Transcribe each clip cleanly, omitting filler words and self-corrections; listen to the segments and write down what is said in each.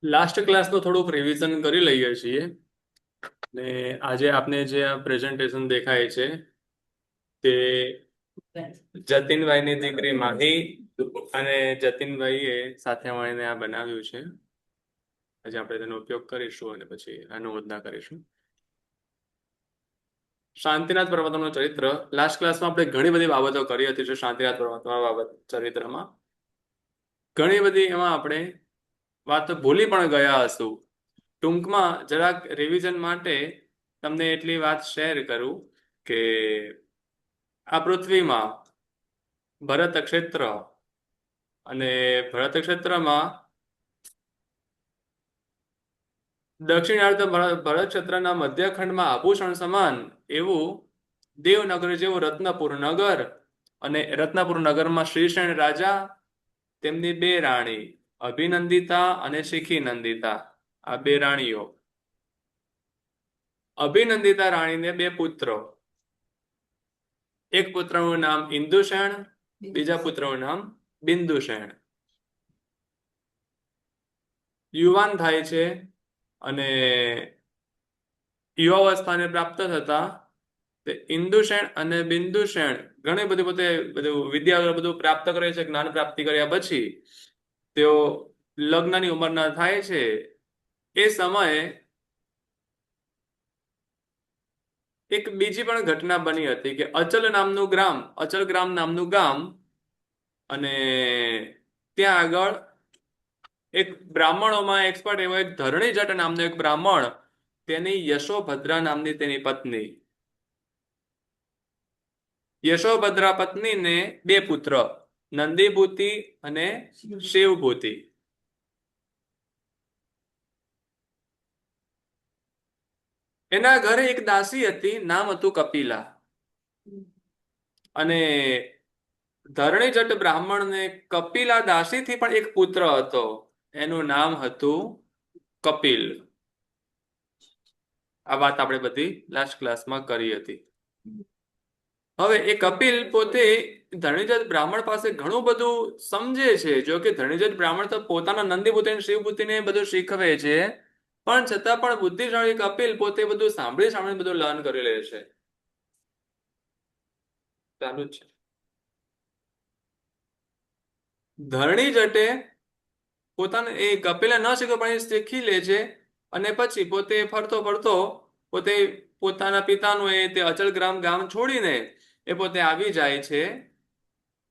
Last ક્લાસનું થોડુંક revision કરી લઈએ છીએ ને આજે આપને જે આ પ્રેઝન્ટેશન દેખાય છે તે જતીનભાઈની દીકરી માહી અને જતીનભાઈએ સાથે મળીને આ બનાવ્યું છે. આજે આપણે તેનો ઉપયોગ કરીશું અને પછી અનુમોદના કરીશું. શાંતિનાથ પરમાત્માનું ચરિત્ર લાસ્ટ ક્લાસમાં આપણે ઘણી બધી બાબતો કરી હતી. શાંતિનાથ પરમાત્મા બાબત ચરિત્રમાં ઘણી બધી એમાં આપણે વાત ભૂલી પણ ગયા હશું. ટૂંકમાં જરાક રિવિઝન માટે તમને એટલી વાત શેર કરું કે આ પૃથ્વીમાં ભરત ક્ષેત્ર અને ભરત ક્ષેત્રમાં દક્ષિણાર્ધ ભરત ક્ષેત્રના મધ્યખંડમાં આભૂષણ સમાન એવું દેવનગર જેવું રત્નપુર નગર અને રત્નપુર નગરમાં શ્રીશૈણ રાજા તેમની બે રાણી અભિનંદિતા અને શિખી નંદિતા આ બે રાણીઓ. અભિનંદિતા રાણીને બે પુત્રો, એક પુત્રનું નામ ઇન્દુસેન, બીજા પુત્રનું નામ બિંદુસેન. યુવાન થાય છે અને યુવાવસ્થાને પ્રાપ્ત થતા તે ઇન્દુસેન અને બિંદુસેન ઘણી બધી બધું વિદ્યા બધું પ્રાપ્ત કરે છે. જ્ઞાન પ્રાપ્તિ કર્યા પછી તેઓ લગ્નની ઉંમરના થાય છે. એ સમયે એક બીજી પણ ઘટના બની હતી કે અચલ ગ્રામ નામનું ગામ અને ત્યાં આગળ એક બ્રાહ્મણોમાં એક્સપર્ટ એવો એક ધરણી જટ નામનો એક બ્રાહ્મણ, તેની યશોભદ્રા નામની તેની પત્ની. યશોભદ્રા પત્નીને બે પુત્ર નંદીભૂતિ અને શિવભૂતિ. એના ઘરે એક દાસી હતી, નામ હતું કપિલા. અને ધરણી જટ બ્રાહ્મણને કપિલા દાસીથી પણ એક પુત્ર હતો, એનું નામ હતું કપિલ. આ વાત આપણે બધી લાસ્ટ ક્લાસમાં કરી હતી. હવે એ કપિલ પોતે ધરણીજત બ્રાહ્મણ પાસે ઘણું બધું સમજે છે. જો કે ધરણીજત બ્રાહ્મણ તો પોતાના નંદીભૂતિ અને શિવભૂતિને બધું શીખવે છે, પણ છતાં પણ બુદ્ધિશાળી કપિલ પોતે બધું સાંભળી બધું લર્ન કરી લે છે. ચાલુ જ છે. ધરણી જટે પોતાને એ કપિલે ન શીખ્યો પણ એ શીખી લે છે અને પછી પોતે ફરતો ફરતો પોતે પોતાના પિતાનું તે અચલગ્રામ ગામ છોડીને એ પોતે આવી જાય છે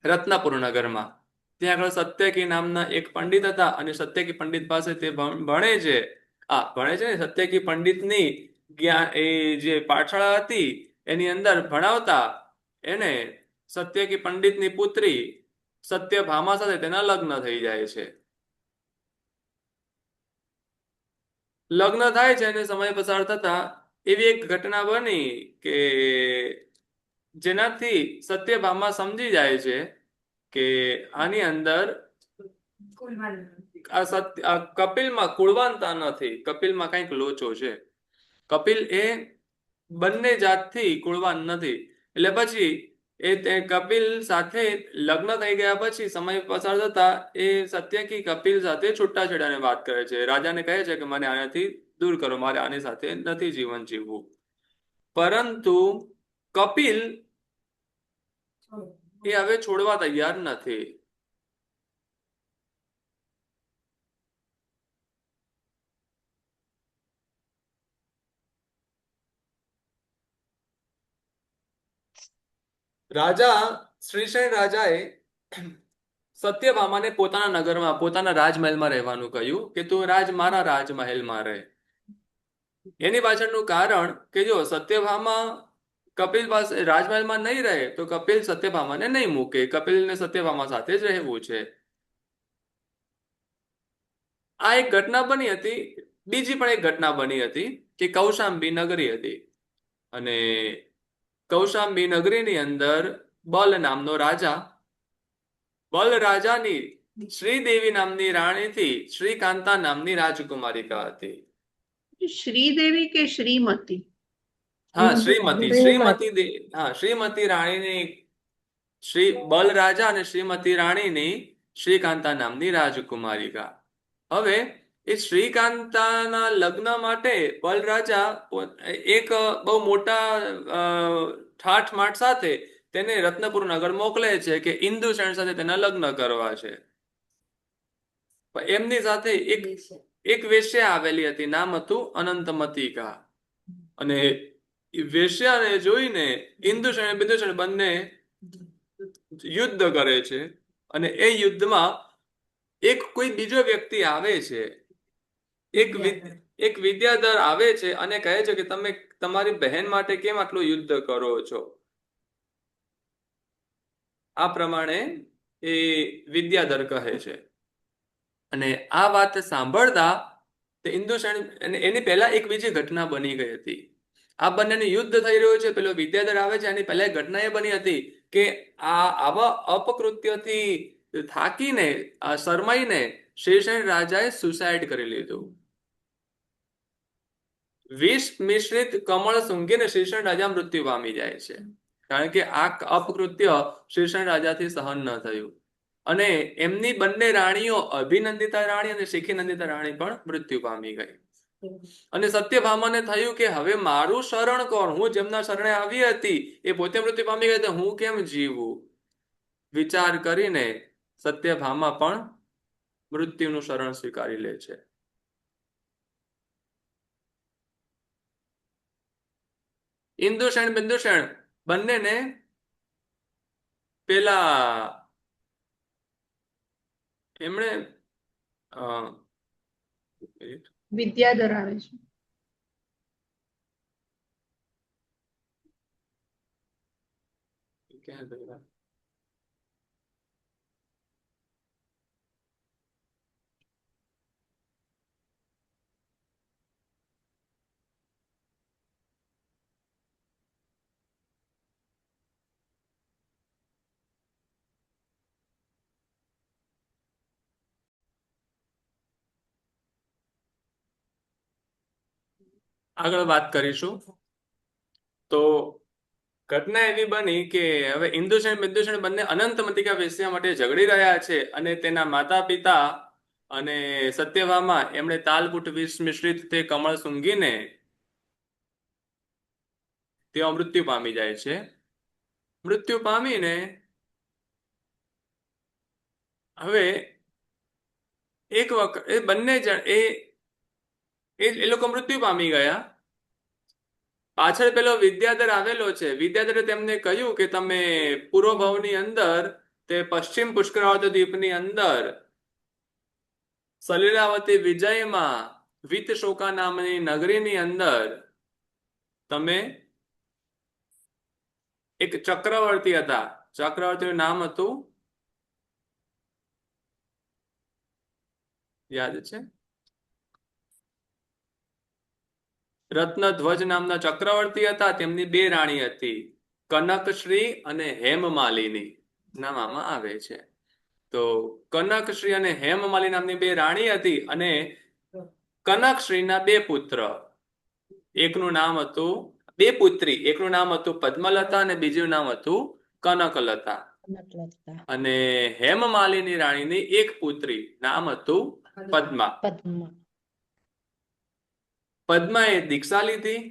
રત્નપુર નગરમાં. ત્યાં આગળ સત્યકી નામના એક પંડિત હતા અને સત્યકી પંડિત પાસે તે ભણે છે. ભણે છે ને, સત્યકી પંડિતની એ જે પાઠશાળા હતી એની અંદર ભણાવતા એને સત્યકી પંડિતની પુત્રી સત્યભામા સાથે તેના લગ્ન થઈ જાય છે. લગ્ન થાય છે અને સમય પસાર થતા એવી એક ઘટના બની કે જેનાથી સત્યભામા સમજી જાય છે કે આની અંદર આ કપિલમાં કુળવાનતા નથી, કપિલમાં કંઈક લોચો છે. કપિલ એ બંને જાતથી કુળવાન નથી. એટલે પછી તે કપિલ સાથે લગ્ન થઈ ગયા પછી સમય પસાર થતા એ સત્યકી કપિલ સાથે છૂટાછેડાની વાત કરે છે. રાજાને કહે છે કે મને આનાથી દૂર કરો, મારે આની સાથે નથી જીવન જીવવું. પરંતુ કપિલ એ હવે છોડવા તૈયાર નથી. રાજા શ્રીશૈણ રાજાએ સત્યભામાને પોતાના નગરમાં પોતાના રાજમહેલમાં રહેવાનું કહ્યું કે તું મારા રાજમહેલમાં રહે. એની પાછળનું કારણ કે જો સત્યભામા કપિલ પાસે રાજમહેલમાં નહીં રહે તો કપિલ સત્યભામાને નહીં મૂકે, કપિલને સત્યભામા સાથે જ રહેવું છે. આ એક ઘટના બની હતી. બીજી પણ એક ઘટના બની હતી કે કૌશાંબી નગરી હતી અને કૌશાંબી નગરીની અંદર બલ નામનો રાજા, બલ રાજાની શ્રીદેવી નામની રાણીથી શ્રીકાંતા નામની રાજકુમારિકા હતી. શ્રીદેવી કે શ્રીમતી? હા, શ્રીમતી રાણીની શ્રી બલ રાજા અને શ્રીમતી રાણીની શ્રીકાંતા નામની રાજકુમારિકા. હવે એ શ્રીકાંતાના લગ્ન માટે બલરાજા એક બહુ મોટા અ, ઠાઠમાઠ સાથે તેને રત્નપુર નગર મોકલે છે કે ઇન્દુસેન સાથે તેના લગ્ન કરવા છે. પણ એમની સાથે એક એક વેશ્યા આવેલી હતી, નામ હતું અનંતમતિકા. અને એ વેશ્યાને જોઈને ઇન્દુસેન અને બિંદુસેન બંને યુદ્ધ કરે છે. અને એ યુદ્ધમાં એક કોઈ બીજો વ્યક્તિ આવે છે, એક વિદ્યાધર આવે છે અને કહે છે કે તમે તમારી બહેન માટે કેમ આટલું યુદ્ધ કરો છો. આ પ્રમાણે એ વિદ્યાધર કહે છે. અને આ વાત સાંભળતા તે ઇન્દુસેન એની પહેલા એક બીજી ઘટના બની ગઈ હતી. આ બંનેનું યુદ્ધ થઈ રહ્યું છે, પેલો વિદ્યાધર આવે છે, એની પહેલા એક ઘટના એ બની હતી કે આવા અપકૃત્યથી થાકીને શરમાઈને શેષન રાજાએ સુસાઇડ કરી લીધું. વિષ મિશ્રિત કમળ સૂંઘીને શેષન રાજા મૃત્યુ પામી જાય છે, કારણ કે આ અપકૃત્ય શેષન રાજાથી સહન ન થયું. અને એમની બંને રાણીઓ અભિનંદિતા રાણી અને શિખીનંદિતા રાણી પણ મૃત્યુ પામી ગઈ. અને સત્યભામાને થયું કે હવે મારું શરણ કોણ? હું જેમના શરણે આવી હતી એ પોતે મૃત્યુ પામી ગઈ, તો હું કેમ જીવું? વિચાર કરીને સત્યભામા પણ મૃત્યુનું શરણ સ્વીકારી લે છે. ઇન્દુસેન બિંદુસેન બંનેને પેલા એમણે અ, વિદ્યાધર આવે છે. ક્યાં ગયેલા? આગળ વાત કરીશું. તો ઘટના એવી બની કે હવે ઇન્દુસેન બિંદુસેન બંને અનંતમતિકા વેશ્યા માટે ઝઘડી રહ્યા છે. અને તેના માતા પિતા અને સત્યભામા એમણે તાલકૂટ વિષ મિશ્રિત તે કમળ સૂંઘીને તેઓ મૃત્યુ પામી જાય છે. મૃત્યુ પામીને હવે એક વખત એ બંને જણ એ લોકો મૃત્યુ પામી ગયા. પાછળ પેલો વિદ્યાધર આવેલો છે. વિદ્યાધરે તેમને કહ્યું કે તમે પૂર્વ ભવની અંદર તે પશ્ચિમ પુષ્કરાવતી દ્વીપની અંદર સલીલાવતી વિજયમાં વિતશોકા નામની નગરીની અંદર તમે એક ચક્રવર્તી હતા. ચક્રવર્તીનું નામ હતું, યાદ છે, રત્નધ્વજ નામના ચક્રવર્તી હતા. તેમની બે રાણી હતી, કનકશ્રી અને હેમમાલિની નામમાં આવે છે. તો કનકશ્રી અને હેમમાલી નામની બે રાણી હતી. અને કનકશ્રીના બે પુત્ર, એકનું નામ હતું, બે પુત્રી, એકનું નામ હતું પદ્મલતા અને બીજું નામ હતું કનકલતા. અને હેમમાલિની રાણીની એક પુત્રી, નામ હતું પદ્મા. પદ્માએ દીક્ષા લીધી.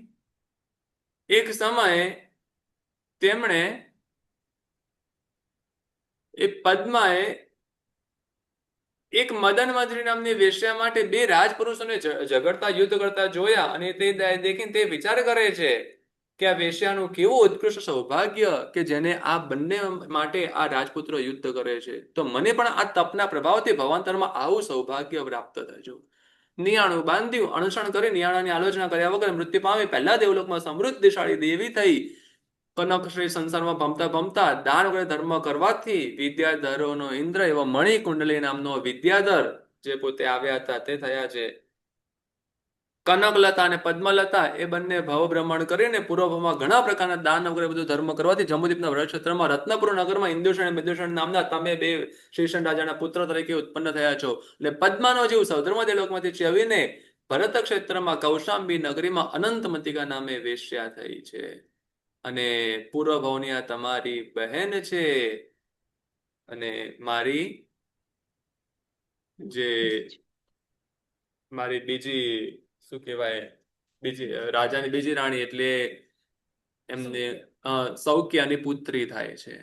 એક સમયે તેમણે પદ્માએ એક મદન મંજરી નામની વેશ્યા માટે બે રાજપુરુષોને ઝઘડતા યુદ્ધ કરતા જોયા. અને તે દેખીને તે વિચાર કરે છે કે આ વેશ્યાનું કેવું ઉત્કૃષ્ટ સૌભાગ્ય કે જેને આ બંને માટે આ રાજપુત્રો યુદ્ધ કરે છે. તો મને પણ આ તપના પ્રભાવથી ભવાંતરમાં આવું સૌભાગ્ય પ્રાપ્ત થયું. નિયાણું બાંધ્યું, અણસણ કરી નિયાણાની આલોચના કર્યા વગર મૃત્યુ પામી પહેલા દેવલોકમાં સમૃદ્ધિશાળી દેવી થઈ. કનકશ્રી સંસારમાં ભમતા ભમતા દાન વગેરે ધર્મ કરવાથી વિદ્યાધરોનો ઇન્દ્ર એવો મણિકુંડલી નામનો વિદ્યાધર જે પોતે આવ્યા હતા તે થયા છે. કનકલતા અને પદ્મલતા એ બંને ભવ ભ્રમણ કરીને પૂર્વભવમાં ઘણા પ્રકારના દાન વગેરે બધું ધર્મ કરવાથી જંબુદ્વીપના વ્રજક્ષેત્રમાં રત્નપુર નગરમાં ઇન્દુષણ અને બિંદુષણ નામના તમે બે શેષન રાજાના પુત્ર તરીકે ઉત્પન્ન થયા છો. એટલે પદ્માનો જીવ સૌધર્મ દેવલોકમાંથી ચ્યવીને ભરત ક્ષેત્રમાં કૌશાંબી નગરીમાં અનંતમતિકા નામે વેશ્યા થઈ છે. અને પૂર્વભવની આ તમારી બહેન છે. અને મારી જે મારી બીજી શું કહેવાય બીજી રાજાની બીજી રાણી એટલે એમને સૌક્યાની પુત્રી થાય છે.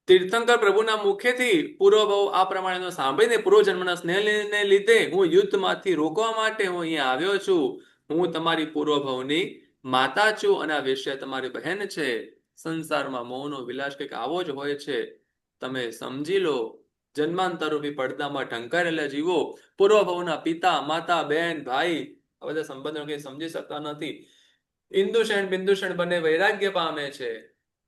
તીર્થંકર પ્રભુના મુખેથી પૂર્વભાવ આ પ્રમાણેનો સાંભળીને પૂર્વજન્મના સ્નેહને લીધે હું યુદ્ધમાંથી રોકવા માટે હું અહીંયા આવ્યો છું. હું તમારી પૂર્વભાવની માતા છું અને આ વેશ્યા તમારી બહેન છે. સંસારમાં મોહનો વિલાસ કંઈક આવો જ હોય છે. તમે સમજી લો. જન્માંતરરૂપી પડદામાં ઢંકાયેલા જીવો પૂર્વભાવના પિતા માતા બહેન ભાઈ આ બધા સંબંધો કંઈ સમજી શકતા નથી. ઇન્દુશેન બિંદુશેન બંને વૈરાગ્ય પામે છે.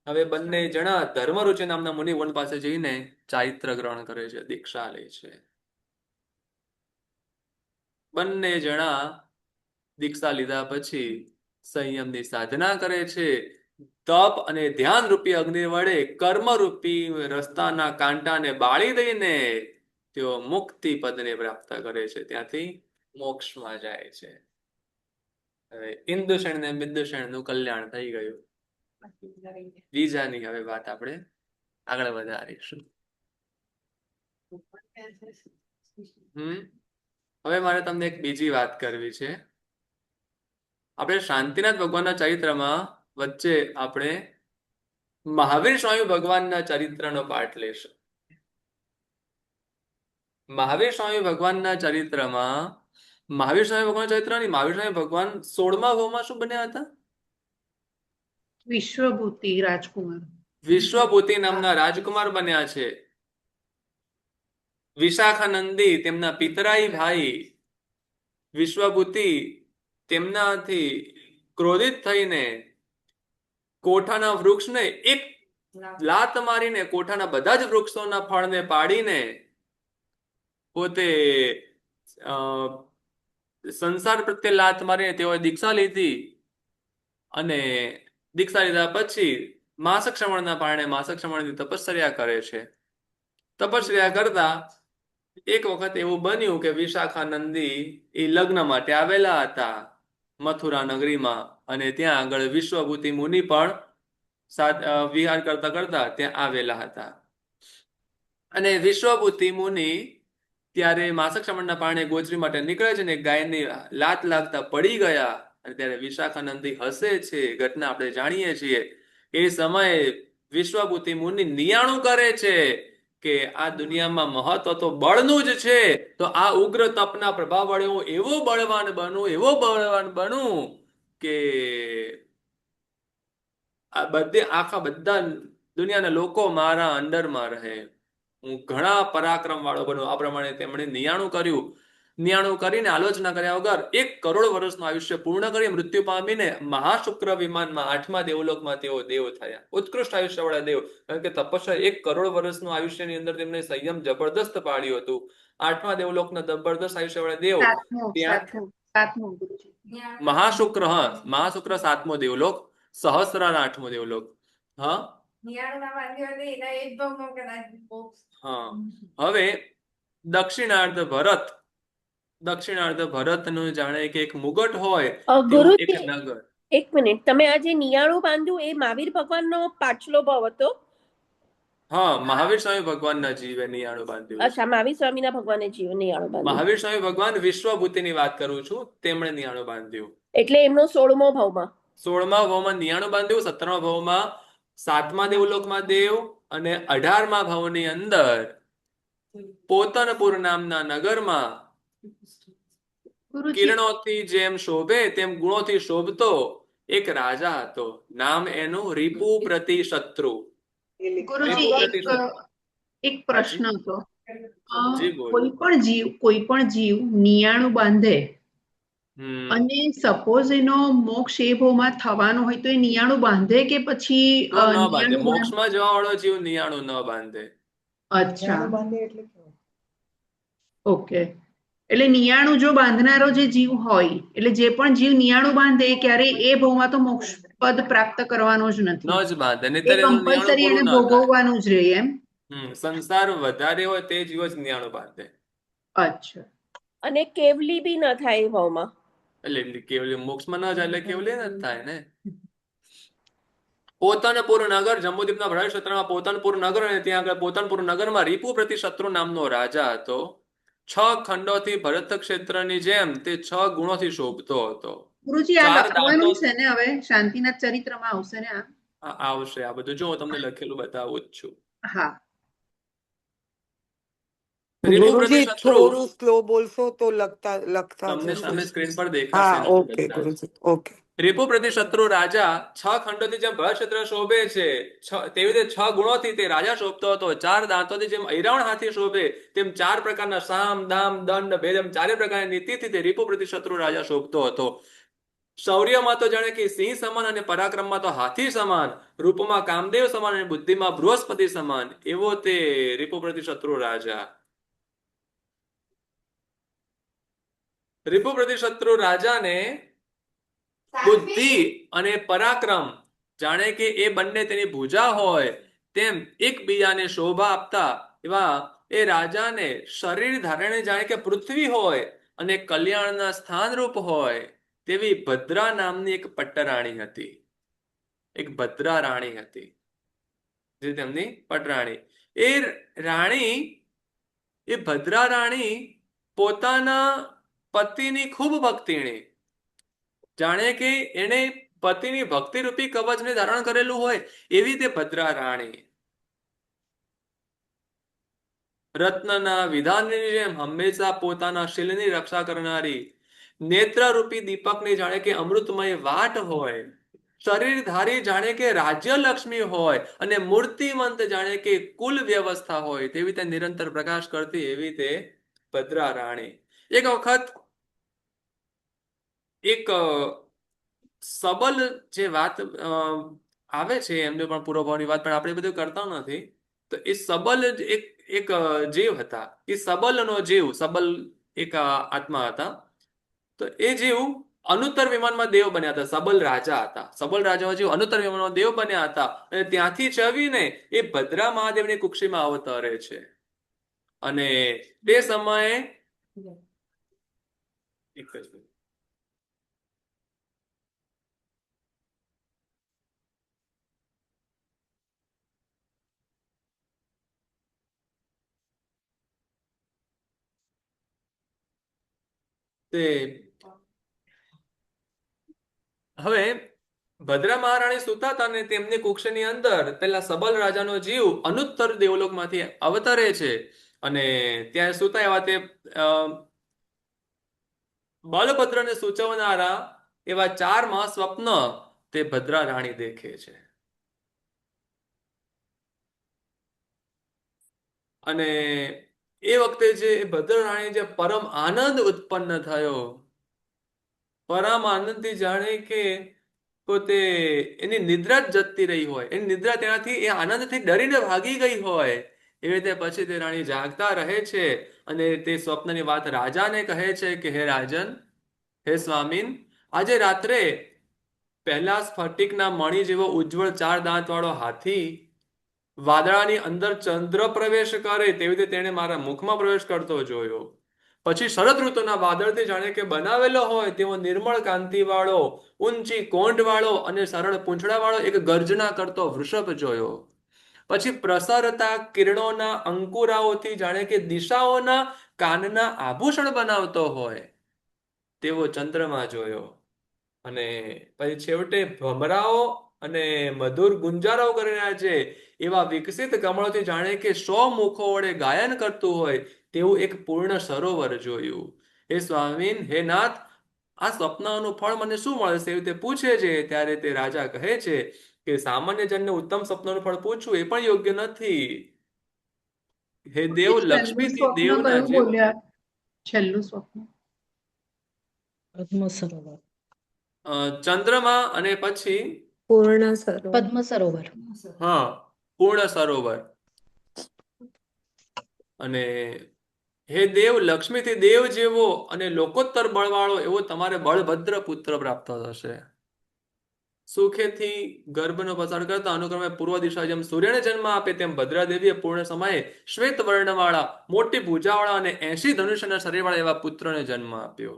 હવે બંને જણા ધર્મરુચિ નામના મુનિવન પાસે જઈને ચારિત્ર ગ્રહણ કરે છે, દીક્ષા લે છે. બંને જણા દીક્ષા લીધા પછી સંયમની સાધના કરે છે. તપ અને ધ્યાન રૂપી અગ્નિ વડે કર્મરૂપી રસ્તાના કાંટાને બાળી દઈને તેઓ મુક્તિ પદને પ્રાપ્ત કરે છે, ત્યાંથી મોક્ષમાં જાય છે. હવે ઇન્દુશેન ને બિંદુશેન નું કલ્યાણ થઈ ગયું. બીજાની હવે વાત આપણે આગળ વધારીશું. હવે મારે તમને એક બીજી વાત કરવી છે. આપણે શાંતિનાથ ભગવાનના ચરિત્રમાં વચ્ચે આપણે મહાવીર સ્વામી ભગવાનના ચરિત્રનો પાઠ લેશું. મહાવીર સ્વામી ભગવાનના ચરિત્રમાં મહાવીર સ્વામી ભગવાન ચરિત્ર નહીં, મહાવીર સ્વામી ભગવાન 16મા ભાવમાં શું બન્યા હતા? વિશ્વભૂતિ રાજકુમાર. વિશ્વભૂતિ નામના રાજકુમાર બન્યા છે. વિશાખાનંદી તેમના પિતરાઈ ભાઈ વિશ્વભૂતિ તેમનાથી ક્રોધિત થઈને કોઠાના વૃક્ષને એક લાત મારીને કોઠાના બધા જ વૃક્ષોના ફળને પાડીને પોતે સંસાર પ્રત્યે લાત મારીને તેઓએ દીક્ષા લીધી અને દીક્ષા લીધા પછી માસક શ્રવણના પારણે માસક શ્રવણની તપશ્ચર્યા કરે છે. તપશ્ચર્યા કરતા એક વખત એવું બન્યું કે વિશાખાનંદી એ લગ્ન માટે આવેલા હતા મથુરા નગરીમાં અને ત્યાં આગળ વિશ્વભૂતિ મુનિ પણ વિહાર કરતા કરતા ત્યાં આવેલા હતા. અને વિશ્વભૂતિ મુનિ ત્યારે માસક શ્રવણના પારણે ગોચરી માટે નીકળે છે ને ગાયની લાત લાગતા પડી ગયા અને ત્યારે વિશાખાનંદી હસે છે. ઘટના આપણે જાણીએ છીએ. એ સમયે વિશ્વભૂતિ મુનિ નિયાણું કરે છે કે આ દુનિયામાં મહત્વ તો બળનું જ છે, તો આ ઉગ્ર તપના પ્રભાવ વડે હું એવો બળવાન બનું કે આ આખા બધા દુનિયાના લોકો મારા અંડરમાં રહે. હું ઘણા પરાક્રમ વાળો બનું. આ પ્રમાણે તેમણે નિયાણું કર્યું. નિયાણું કરીને આલોચના કર્યા વગર 1 કરોડ વર્ષનું આયુષ્ય પૂર્ણ કરી મૃત્યુ પામીને મહાશુક્ર વિમાનમાં 8મા દેવલોકમાં તેઓ દેવ થયા. ઉત્કૃષ્ટ આયુષ્ય વાળા દેવ. કારણ કે તપસ્યા 1 કરોડ વર્ષનું આયુષ્યની અંદર તેમને સંયમ જબરદસ્ત પાડ્યું હતું. 8મા દેવલોકના જબરદસ્ત આયુષ્ય વાળા દેવ સાતમો ગુરુજી. મહાશુક્ર. મહાશુક્ર 7મો દેવલોક, સહસ્ત્રાર 8મો દેવલોક. હા. હવે દક્ષિણાર્ધ ભરતનું જાણે કે એક મુગટ હોય તેવું એક નગર. એક મિનિટ, તમે આ જે નિયાણું બાંધ્યું એ મહાવીર ભગવાનનો પાછલો ભાવ હતો? હા, મહાવીર સ્વામી ભગવાનના જીવે નિયાણું બાંધ્યું. અચ્છા, મહાવીર સ્વામીના ભગવાને જીવ નિયાણું બાંધ્યું. મહાવીર સ્વામી ભગવાન વિશ્વભૂતિની વાત કરું છું, તેમણે નિયાણું બાંધ્યું. એટલે એમનો 16મો ભાવમાં 16મા ભાવમાં નિયાણું બાંધ્યું. 17મા ભાવમાં 7મા દેવલોકમાં દેવ અને 18મા ભાવની અંદર પોતનપુર નામના નગરમાં કિરણોથી જેમ શોભે તેમ ગુણોથી શોભતો એક રાજા હતો. નામ એનું રીપુ પ્રતિશત્રુ. ગુરુજી, એક પ્રશ્ન હતો. કોઈ પણ જીવ નિયાણું બાંધે અને સપોઝ એનો મોક્ષ એ ભાવમાં થવાનો હોય તો એ નિયાણું બાંધે કે પછી મોક્ષમાં જવા વાળો જીવ નિયાણું ન બાંધે? અચ્છા, ઓકે. એટલે નિયાણું જો બાંધનારો જે જીવ હોય, એટલે જે પણ જીવ નિયાણું બાંધે ક્યારે એ ભાવમાં તો મોક્ષ પદ પ્રાપ્ત કરવાનો જ નથી. ન જ બાંધે, કમ્પલસરી એને ભોગવવાનું જ રહે. એમ સંસાર વધારે હોય તે જીવ જ નિયાણું બાંધે. અચ્છા. અને કેવલી બી ન થાય એ ભાવમાં? એટલે કેવલી મોક્ષમાં ન જાય એટલે કેવલી ન થાય ને. પોતનપુર નગર, જંબુદ્વીપના ભરાવી ક્ષેત્રમાં પોતનપુર નગર, અને ત્યાં આગળ પોતનપુર નગરમાં રીપુ પ્રતિશત્રુ નામનો રાજા હતો. 6 ખંડોથી ભરત ક્ષેત્રની જેમ તે 6 ગુણોથી શોભતો હતો. ગુરુજી આ 4 દાંતો લખવાનું છે ને, હવે શાંતિનાથ ચરિત્રમાં આવશે ને આ? આવશે આ બધું. જો હું તમને લખેલું બતાવું જ છું. હા. રીપુ ગુરુજી પ્રતિશત્રુ થોડું સ્લો બોલશો તો લખતા તમને જશે. સામે સ્ક્રીન પર દેખાશે. હા, નથી ઓકે બતાવતા. ગુરુજી, ઓકે. રીપુ પ્રતિશત્રુ રાજા 6 ખંડોથી જેમ ભરત ક્ષેત્ર શોભે છે તેવી રીતે 6 ગુણોથી તે રાજા શોભતો હતો. 4 દાંતોથી જેમ ઐરાવણ હાથી શોભે તેમ 4 પ્રકારના સામ દામ દંડ ભેદ એમ 4 પ્રકારની નીતિથી તે રીપુ પ્રતિશત્રુ રાજા શોભતો હતો. શૌર્યમાં તો જાણે કે સિંહ સમાન અને પરાક્રમમાં તો હાથી સમાન, રૂપમાં કામદેવ સમાન અને બુદ્ધિમાં બૃહસ્પતિ સમાન એવો તે રીપુ પ્રતિશત્રુ રાજા. રીપુ પ્રતિશત્રુ રાજાને બુદ્ધિ અને પરાક્રમ જાણે કે એ બંને તેની ભુજા હોય તેમ એકબીજાને શોભા આપતા એવા એ રાજાને શરીર ધારણે જાણે કે પૃથ્વી હોય અને કલ્યાણના સ્થાનરૂપ હોય તેવી ભદ્રા નામની એક પટ્ટરાણી હતી. એક ભદ્રા રાણી હતી જે તેમની પટરાણી. એ રાણી, એ ભદ્રા રાણી પોતાના પતિની ખૂબ ભક્તિણી, જાણે કે એને પતિની ભક્તિ રૂપી કવચને ધારણ કરેલું હોય એવી તે ભદ્રા રાણી. રત્નના વિધાનની જેમ હંમેશા પોતાના શીલની રક્ષા કરનારી, નેત્રરૂપી દીપકની જાણે કે અમૃતમય વાટ હોય, શરીરધારી જાણે કે રાજ્યલક્ષ્મી હોય અને મૂર્તિમંત જાણે કે કુલ વ્યવસ્થા હોય તેવી તે નિરંતર પ્રકાશ કરતી એવી તે ભદ્રા રાણી. એક વખત એક સબલ જે વાત આવે છે એમને પણ પૂરો ભાવની વાત, પણ આપણે બધું કરતા નથી. તો એ સબલ એક જીવ હતા. એ સબલનો જીવ, સબલ એક આત્મા હતા. તો એ જીવ અનુત્તર વિમાનમાં દેવ બન્યા હતા. સબલ રાજા હતા. સબલ રાજાઓ જીવ અનુત્તર વિમાનમાં દેવ બન્યા હતા અને ત્યાંથી ચવીને એ ભદ્રા મહાદેવની કુક્ષીમાં અવતરે છે. અને તે સમયે એક જ મિનિટ. હવે ભદ્રા મહારાણી સુતા હતા ને તેમની કુક્ષની અંદર પેલા સબલ રાજાનો જીવ અનુત્તર દેવલોકમાંથી અવતરે છે અને ત્યાં સુતા એવા તે બલભદ્રને સૂચવનારા એવા 4 મહાસ્વપ્ન તે ભદ્રા રાણી દેખે છે. અને એ વખતે જે ભદ્રા રાણી જે પરમ આનંદ ઉત્પન્ન થયો, પરમ આનંદથી જાણે કે પોતે એની નિદ્રા જ જતી રહી હોય, એની નિદ્રા ત્યાંથી એ આનંદથી ડરીને ભાગી ગઈ હોય. એવી રીતે પછી તે રાણી જાગતા રહે છે અને તે સ્વપ્નની વાત રાજાને કહે છે કે હે રાજન, હે સ્વામીન, આજે રાત્રે પહેલા સ્ફટિકના મણિ જેવો ઉજ્જવળ 4 દાંત વાળો હાથી વાદળાની અંદર ચંદ્ર પ્રવેશ કરે તેવી રીતે તેણે મારા મુખમાં પ્રવેશ કરતો જોયો. પછી શરદ ઋતુના વાદળથી જાણે કે બનાવેલો હોય તેવો નિર્મળ કાંતિ વાળો, ઊંચી કોંઢ વાળો અને સરળ પૂંછડા વાળો એક ગર્જના કરતો વૃષભ જોયો. પછી પ્રસરતા કિરણોના અંકુરાઓથી જાણે કે દિશાઓના કાનના આભૂષણ બનાવતો હોય તેવો ચંદ્રમા જોયો. અને પછી છેવટે ભમરાઓ અને મધુર ગુંજારો કરી રહ્યા છે એવા વિકસિત કમળોથી જાણે કે 100 મુખો વડે ગાયન કરતું હોય તેવું એક પૂર્ણ સરોવર જોયું. હે સ્વામીન, હે નાથ, આ સ્વપ્નનું ફળ મને શું મળશે એવી રીતે પૂછે છે. ત્યારે તે રાજા કહે છે કે સામાન્ય જનને ઉત્તમ સ્વપ્નનું ફળ પૂછવું એ પણ યોગ્ય નથી. હે દેવ, લક્ષ્મીથી દેવના જીવ. બોલ્યા છેલ્લું સ્વપ્ન પદ્મ સરોવર. ચંદ્રમા અને પછી પૂર્ણ સરોવર. પદ્મ સરોવર. હા, પૂર્ણ સરોવર. અને હે દેવ, લક્ષ્મીથી દેવ જેવો અને લોકોત્તર બળવાળો એવો તમારે બળભદ્ર પુત્ર પ્રાપ્ત થશે. સુખેથી ગર્ભનો પસાર કરતા અનુક્રમે પૂર્વ દિશા જેમ સૂર્યને જન્મ આપે તેમ ભદ્રાદેવીએ પૂર્ણ સમયે શ્વેત વર્ણવાળા, મોટી ભુજાવાળા અને 80 ધનુષ્યના શરીરવાળા એવા પુત્રને જન્મ આપ્યો.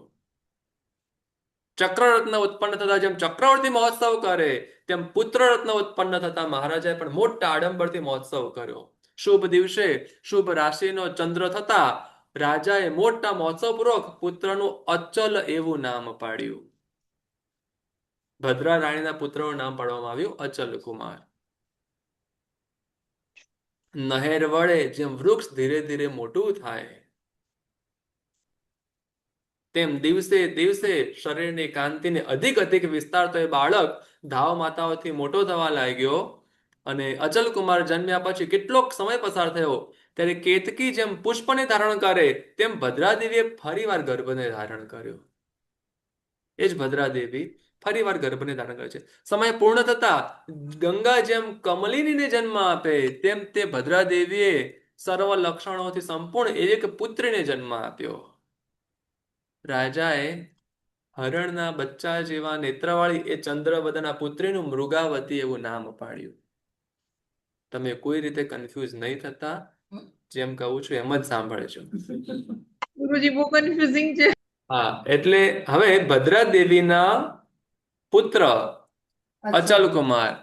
ચક્રરત્ન ઉત્પન્ન થતા જેમ ચક્રવર્તી મહોત્સવ કરે તેમ પુત્રરત્ન ઉત્પન્ન થતા મહારાજાએ પણ મોટા આડંબરથી મહોત્સવ કર્યો. શુભ દિવસે શુભ રાશિનો ચંદ્ર થતા રાજાએ મોટા મહોત્સવપૂર્વક પુત્રનું અચલ એવું નામ પાડ્યું. ભદ્રા રાણીના પુત્રનું નામ પાડવામાં આવ્યું અચલ કુમાર. નહેર વડે જેમ વૃક્ષ ધીરે ધીરે મોટું થાય તેમ દિવસે દિવસે શરીરની કાંતિને અધિક અધિક વિસ્તારતો એ બાળક ધાવ માતાઓથી મોટો થવા લાગ્યો. અને અચલ કુમાર જન્મ્યા પછી કેટલોક સમય પસાર થયો ત્યારે કેતકી જેમ પુષ્પને ધારણ કરે તેમ ભદ્રાદેવીએ ફરીવાર ગર્ભને ધારણ કર્યો. એ જ ભદ્રાદેવી ફરીવાર ગર્ભને ધારણ કરે છે. સમય પૂર્ણ થતા ગંગા જેમ કમલિનીને જન્મ આપે તેમ તે ભદ્રાદેવીએ સર્વ લક્ષણોથી સંપૂર્ણ એક પુત્રીને જન્મ આપ્યો. રાજાએ હરણના બચ્ચા જેવા નેત્રવાળી એ ચંદ્રવદના પુત્રીનું મૃગાવતી એવું નામ પાડ્યું. તમે કોઈ રીતે કન્ફ્યુઝ નહીં થતા, જેમ કહું છું એમ જ સાંભળજો. ગુરુજી બહુ કન્ફ્યુઝિંગ છે. હા, એટલે હવે ભદ્રાદેવીના પુત્ર અચલ કુમાર,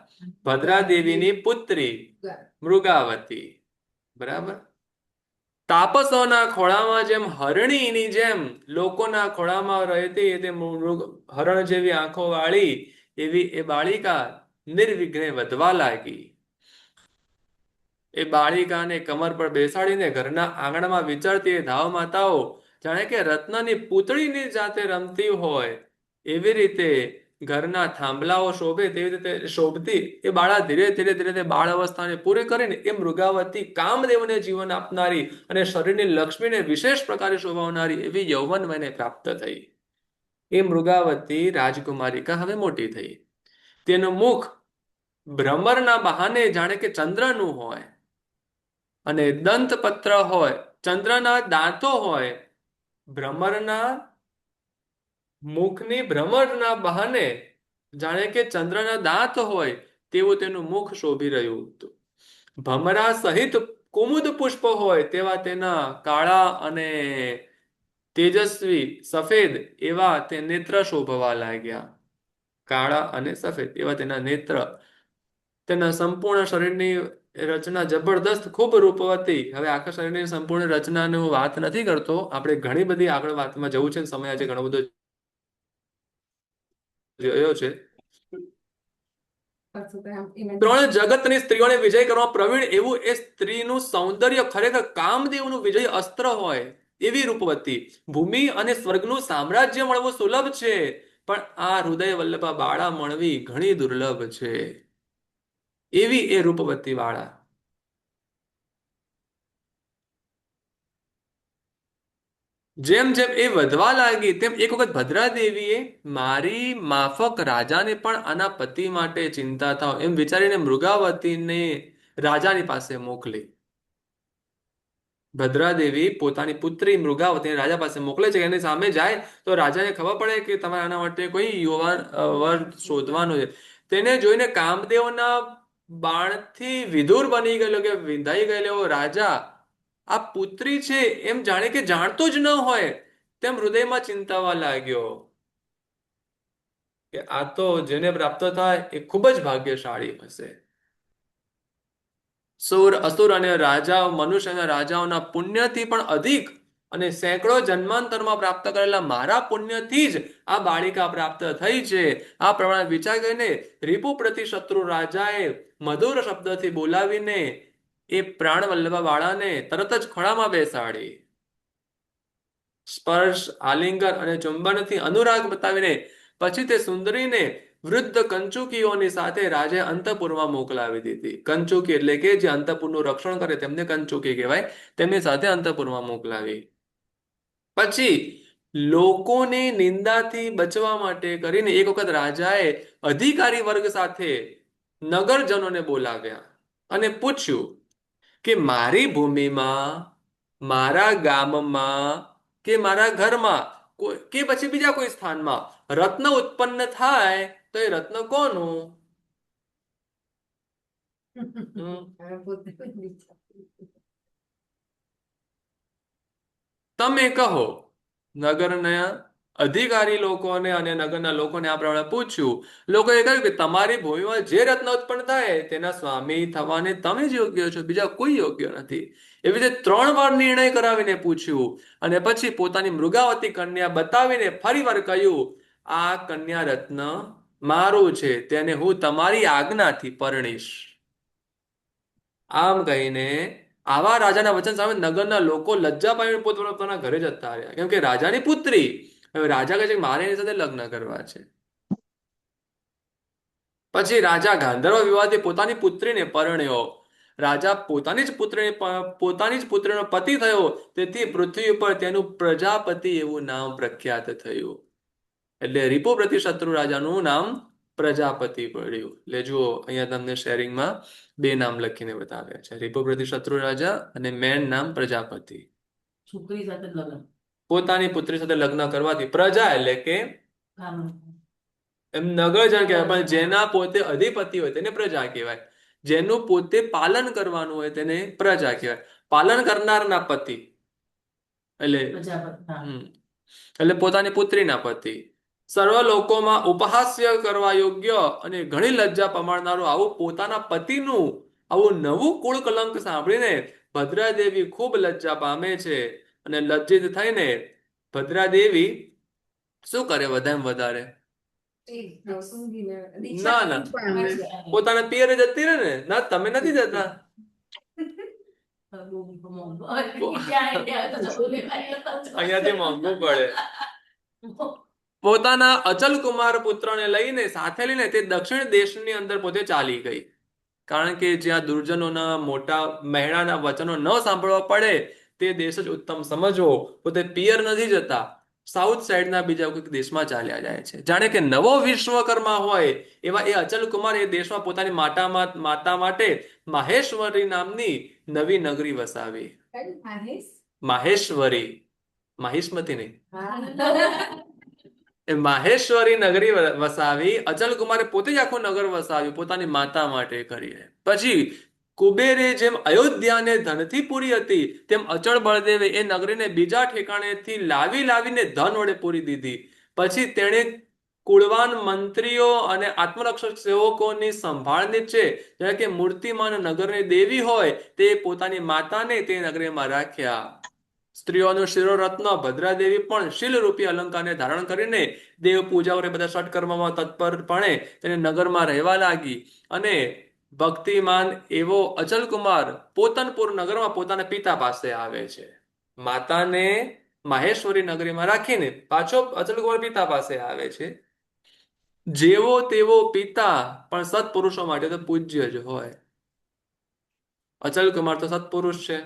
ભદ્રાદેવીની પુત્રી મૃગાવતી. બરાબર. તાપસોના ખોળામાં જેમ હરણીની જેમ લોકોના ખોળામાં રહેતી તે હરણ જેવી આંખો વાળી એવી એ બાળિકા નિર્વિઘ્ને વધવા લાગી. એ બાળિકાને કમર પર બેસાડીને ઘરના આંગણામાં વિચરતી એ ધાવ માતાઓ જાણે કે રત્નની પૂતળીની જાતે રમતી હોય એવી રીતે ઘરના થાંભલાઓ શોભે તેવી રીતે શોભતી એ બાળા ધીરે ધીરે ધીરે ધીરે બાળ અવસ્થાને પૂરી કરીને એ મૃગાવતી કામદેવને જીવન આપનારી અને શરીરની લક્ષ્મીને વિશેષ પ્રકારે શોભાવનારી એવી યૌવન મને પ્રાપ્ત થઈ. એ મૃગાવતી રાજકુમારિકા હવે મોટી થઈ. તેનું મુખ ભ્રમરના બહાને જાણે કે ચંદ્રનું હોય અને દંતપત્ર હોય, ચંદ્રના દાંતો હોય. ભ્રમરના મુખની ભ્રમરના બહાને જાણે કે ચંદ્રના દાંત હોય તેવું તેનું મુખ શોભી રહ્યું હતું. ભમરા સહિત કુમુદ પુષ્પ હોય તેવા તેના કાળા અને તેજસ્વી સફેદ એવા તે નેત્ર શોભવા લાગ્યા. કાળા અને સફેદ એવા તેના નેત્ર. તેના સંપૂર્ણ શરીરની રચના જબરદસ્ત, ખૂબ રૂપવતી. હવે આખા શરીરની સંપૂર્ણ રચનાની હું વાત નથી કરતો, આપણે ઘણી બધી આગળ વાતમાં જવું છે. સમય આજે ઘણો બધો જોયો છે. ત્રણ જગતની સ્ત્રીઓને વિજય કરવા પ્રવીણ એવું એ સ્ત્રીનું સૌંદર્ય ખરેખર કામદેવનું વિજય અસ્ત્ર હોય એવી રૂપવતી. ભૂમિ અને સ્વર્ગનું સામ્રાજ્ય મળવું સુલભ છે, પણ આ હૃદય વલ્લભા બાળા મળવી ઘણી દુર્લભ છે. એવી એ રૂપવતી વાળા. જેમ જેમ એ વધવા લાગી તેમ એક વખત ભદ્રાદેવીએ મારી માફક રાજાને પણ આના પતિ માટે ચિંતા થાવ એમ વિચારીને મૃગાવતીને રાજાની પાસે મોકલી. ભદ્રાદેવી પોતાની પુત્રી મૃગાવતીને રાજા પાસે મોકલે છે. એની સામે જાય તો રાજાને ખબર પડે કે તમારે આના માટે કોઈ યુવાન વર શોધવાનો છે. તેને જોઈને કામદેવના બાણથી વિધુર બની ગયેલો કે વિંધાઈ ગયેલો રાજા આ પુત્રી છે એમ જાણે કે જાણતો જ ન હોય તેમ હૃદયમાં ચિંતાવા લાગ્યો કે આ તો જેને પ્રાપ્ત થાય એ ખૂબ જ ભાગ્યશાળી હશે. સુર અસુર અને રાજાઓ, મનુષ્યના રાજાઓના પુણ્યથી પણ અધિક અને સેંકડો જન્માંતરમાં પ્રાપ્ત કરેલા મારા પુણ્યથી જ આ બાળિકા પ્રાપ્ત થઈ છે. આ પ્રમાણે વિચાર કરીને રીપુ પ્રતિ શત્રુ રાજાએ મધુર શબ્દથી બોલાવીને એ પ્રાણવલ્લભા બાળાને તરત જ ખોળામાં બેસાડી. સ્પર્શ, આલિંગન અને ચુંબનથી અનુરાગ બતાવીને પછી તે સુંદરીને વૃદ્ધ કંચુકીઓની સાથે રાજે અંતઃપુરમાં મોકલાવી દીધી. કંચુકી એટલે કે જે અંતઃપુરનું રક્ષણ કરે તેમને કંચુકી કહેવાય. તેમની સાથે અંતઃપુરમાં મોકલાવી. પછી લોકોની નિંદાથી બચવા માટે કરીને એક વખત રાજાએ અધિકારી વર્ગ સાથે નગરજનોને બોલાવ્યા અને પૂછ્યું કે મારી ભૂમિમાં, મારા ગામમાં કે મારા ઘરમાં કે પછી બીજા કોઈ સ્થાનમાં રત્ન ઉત્પન્ન થાય તો એ રત્ન કોનું? તમે કહો. નગરના અધિકારી લોકોને અને નગરના લોકોને આ પ્રમાણે પૂછ્યું. લોકોએ કહ્યું કે તમારી ભૂમિમાં જે રત્ન ઉત્પન્ન થાય તેના સ્વામી થવાને તમે જ યોગ્ય છો, બીજા કોઈ યોગ્ય નથી. એવી રીતે 3 વાર નિર્ણય કરાવીને પૂછ્યું અને પછી પોતાની મૃગાવતી કન્યા બતાવીને ફરીવાર કહ્યું, આ કન્યા રત્ન મારું છે, તેને હું તમારી આજ્ઞાથી પરણીશ. આમ કહીને આવા રાજાના વચન સામે નગરના લોકો લજ્જા પામીને પોતપોતાના ઘરે જતા રહ્યા, કેમ કે રાજાની પુત્રી. હવે રાજા કહે છે કે મારે એની સાથે લગ્ન કરવા છે. પછી રાજા ગાંધર્વ વિવાહથી પોતાની પુત્રીને પરણ્યો. રાજા પોતાની જ પુત્રીનો પતિ થયો, તેથી પૃથ્વી ઉપર તેનું પ્રજાપતિ એવું નામ પ્રખ્યાત થયું. એટલે રીપુ પ્રતિ શત્રુ રાજાનું નામ પ્રજાપતિ પડ્યું. એટલે જુઓ અહીંયા તમને શેરિંગમાં 2 નામ લખીને બતાવ્યા છે, રીપુ પ્રતિ શત્રુ રાજા અને મેન નામ પ્રજાપતિ. છોકરી સાથે લગ્ન. પોતાની પુત્રી સાથે લગ્ન કરવાથી પ્રજા એટલે કે એમ નગરજન કહેવાય, પણ જેના પોતે અધિપતિ હોય તેને પ્રજા કહેવાય. જેનું પોતે પાલન કરવાનું હોય તેને પ્રજા કહેવાય. પાલન કરનારના પતિ એટલે એટલે પોતાની પુત્રીના પતિ. સર્વ લોકોમાં ઉપહાસ્ય કરવા યોગ્ય અને ઘણી લજ્જા પમાડનારું આવું પોતાના પતિનું આવું નવું કુળ કલંક સાંભળીને ભદ્રાદેવી ખૂબ લજ્જા પામે છે. અને લજ્જિત થઈને ભદ્રાદેવી શું કરે વધારે વધારે? ના ના, પોતાના પિયરે જતી રહે ને. ના, તમે નથી જતા? અહીંયાથી મોંઘું પડે. પોતાના અચલ કુમાર પુત્રને લઈને સાથે લઈને તે દક્ષિણ દેશની અંદર પોતે ચાલી ગઈ. કારણ કે જ્યાં દુર્જનોના મોટા મહેણાના વચનો ન સાંભળવા પડે તે દેશ જ ઉત્તમ સમજવો. પોતે પિયર નથી જતા, સાઉથ સાઈડના બીજા કોઈક દેશમાં ચાલ્યા જાય છે. જાણે કે નવો વિશ્વકર્મા હોય એવા એ અચલ કુમાર એ દેશમાં પોતાની માતા માટે માહેશ્વરી નામની નવી નગરી વસાવી. માહેશ્વરી, માહિષ્મતી નહીં, એ માહેશ્વરી નગરી વસાવી. અચલ કુમારે પોતે જ આખું નગર વસાવ્યું પોતાની માતા માટે કરીને. પછી કુબેરે જેમ અયોધ્યાને ધનથી પૂરી હતી તેમ અચળ બળદેવે એ નગરીને બીજા ઠેકાણેથી લાવીને ધન વડે પૂરી દીધી. પછી તેણે કુળવાન મંત્રીઓ અને આત્મરક્ષક સેવકોની સંભાળની છે, જાણે કે મૂર્તિમાન નગરની દેવી હોય તે પોતાની માતાને તે નગરીમાં રાખ્યા. સ્ત્રીઓનું શિરોરત્ન ભદ્રાદેવી પણ શીલરૂપી અલંકારને ધારણ કરીને દેવ પૂજા વડે બધા સટકર્મમાં તત્પરપણે તેને નગરમાં રહેવા લાગી. અને ભક્તિમાન એવો અચલકુમાર પોતનપુર નગરમાં પોતાના પિતા પાસે આવે છે. માતાને માહેશ્વરી નગરીમાં રાખીને પાછો અચલકુમાર પિતા પાસે આવે છે. જેવો તેવો પિતા પણ સત્પુરુષો માટે તો પૂજ્ય જ હોય. અચલકુમાર તો સત્પુરુષ છે.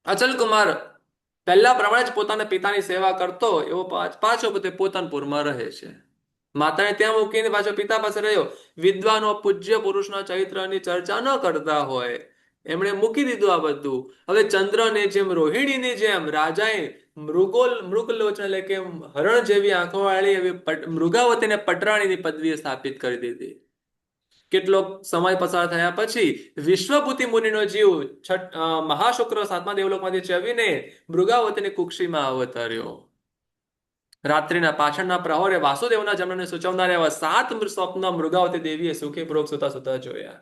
અચલકુમાર પહેલા પ્રમાણે જ પોતાના પિતાની સેવા કરતો એવો પાછો પોતે પોતનપુરમાં રહે છે. માતાને ત્યાં મૂકીને પાછો પિતા પાસે રહ્યો. વિદ્વાનો પૂજ્ય પુરુષના ચરિત્રની ચર્ચા ન કરતા હોય, એમણે મૂકી દીધું આ બધું. હવે ચંદ્રને જેમ રોહિણીની જેમ રાજાએ મૃગલોચન એટલે કે હરણ જેવી આંખો વાળી એવી મૃગાવતીને પટરાણીની પદવીએ સ્થાપિત કરી દીધી. કેટલોક સમય પસાર થયા પછી વિશ્વભૂતિ મુનિનો જીવ મહાશુક્ર 7મા દેવલોકમાંથી ચવીને મૃગાવતીની કુક્ષીમાં અવતર્યો. રાત્રિના પાછળના પ્રહરે વાસુદેવના જન્મને સૂચવનાર એવા 7 સ્વપ્ન મૃગાવતી દેવીએ સુખીપૂર્વક સુતા જોયા.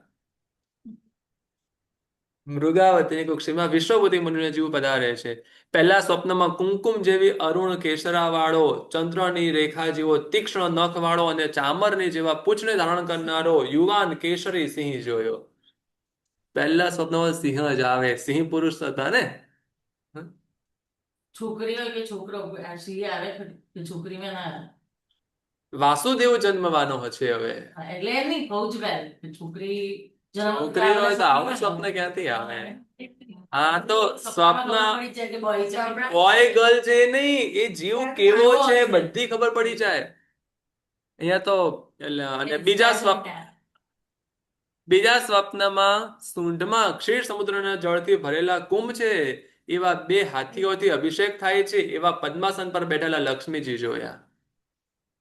મૃગાવતીની કુક્ષીમાં વિશ્વભૂતિ મુનિનો જીવ પધારે છે. પહેલા સ્વપ્નમાં કુમકુમ જેવી અરુણ કેસરા વાળો, ચંદ્રની રેખા જેવો તીક્ષ્ણ નખ વાળો અને ચામરની જેવા પૂંછને ધારણ કરનારો યુવાન કેસરી સિંહ જોયો. પહેલા સ્વપ્નમાં સિંહ જ આવે. સિંહ પુરુષ હતા ને. છોકરી હોય કે છોકરો સિંહ આવે કે છોકરીમાં ના આવે? વાસુદેવ જન્મવાનો હશે હવે. એટલે એમ નહીં કહું છું કે છોકરી છોકરી હોય તો આવું સ્વપ્ન ક્યાંથી આવે? હા તો સ્વપ્ન બોય ગર્લ છે નહીં, એ જીવ કેવો છે બધી ખબર પડી જાય અહીંયા તો. અને બીજા સ્વપ્નમાં સૂંઢમાં ક્ષીર સમુદ્રના જળથી ભરેલા કુંભ છે એવા 2 હાથીઓથી અભિષેક થાય છે એવા પદ્માસન પર બેઠેલા લક્ષ્મીજી જોયા.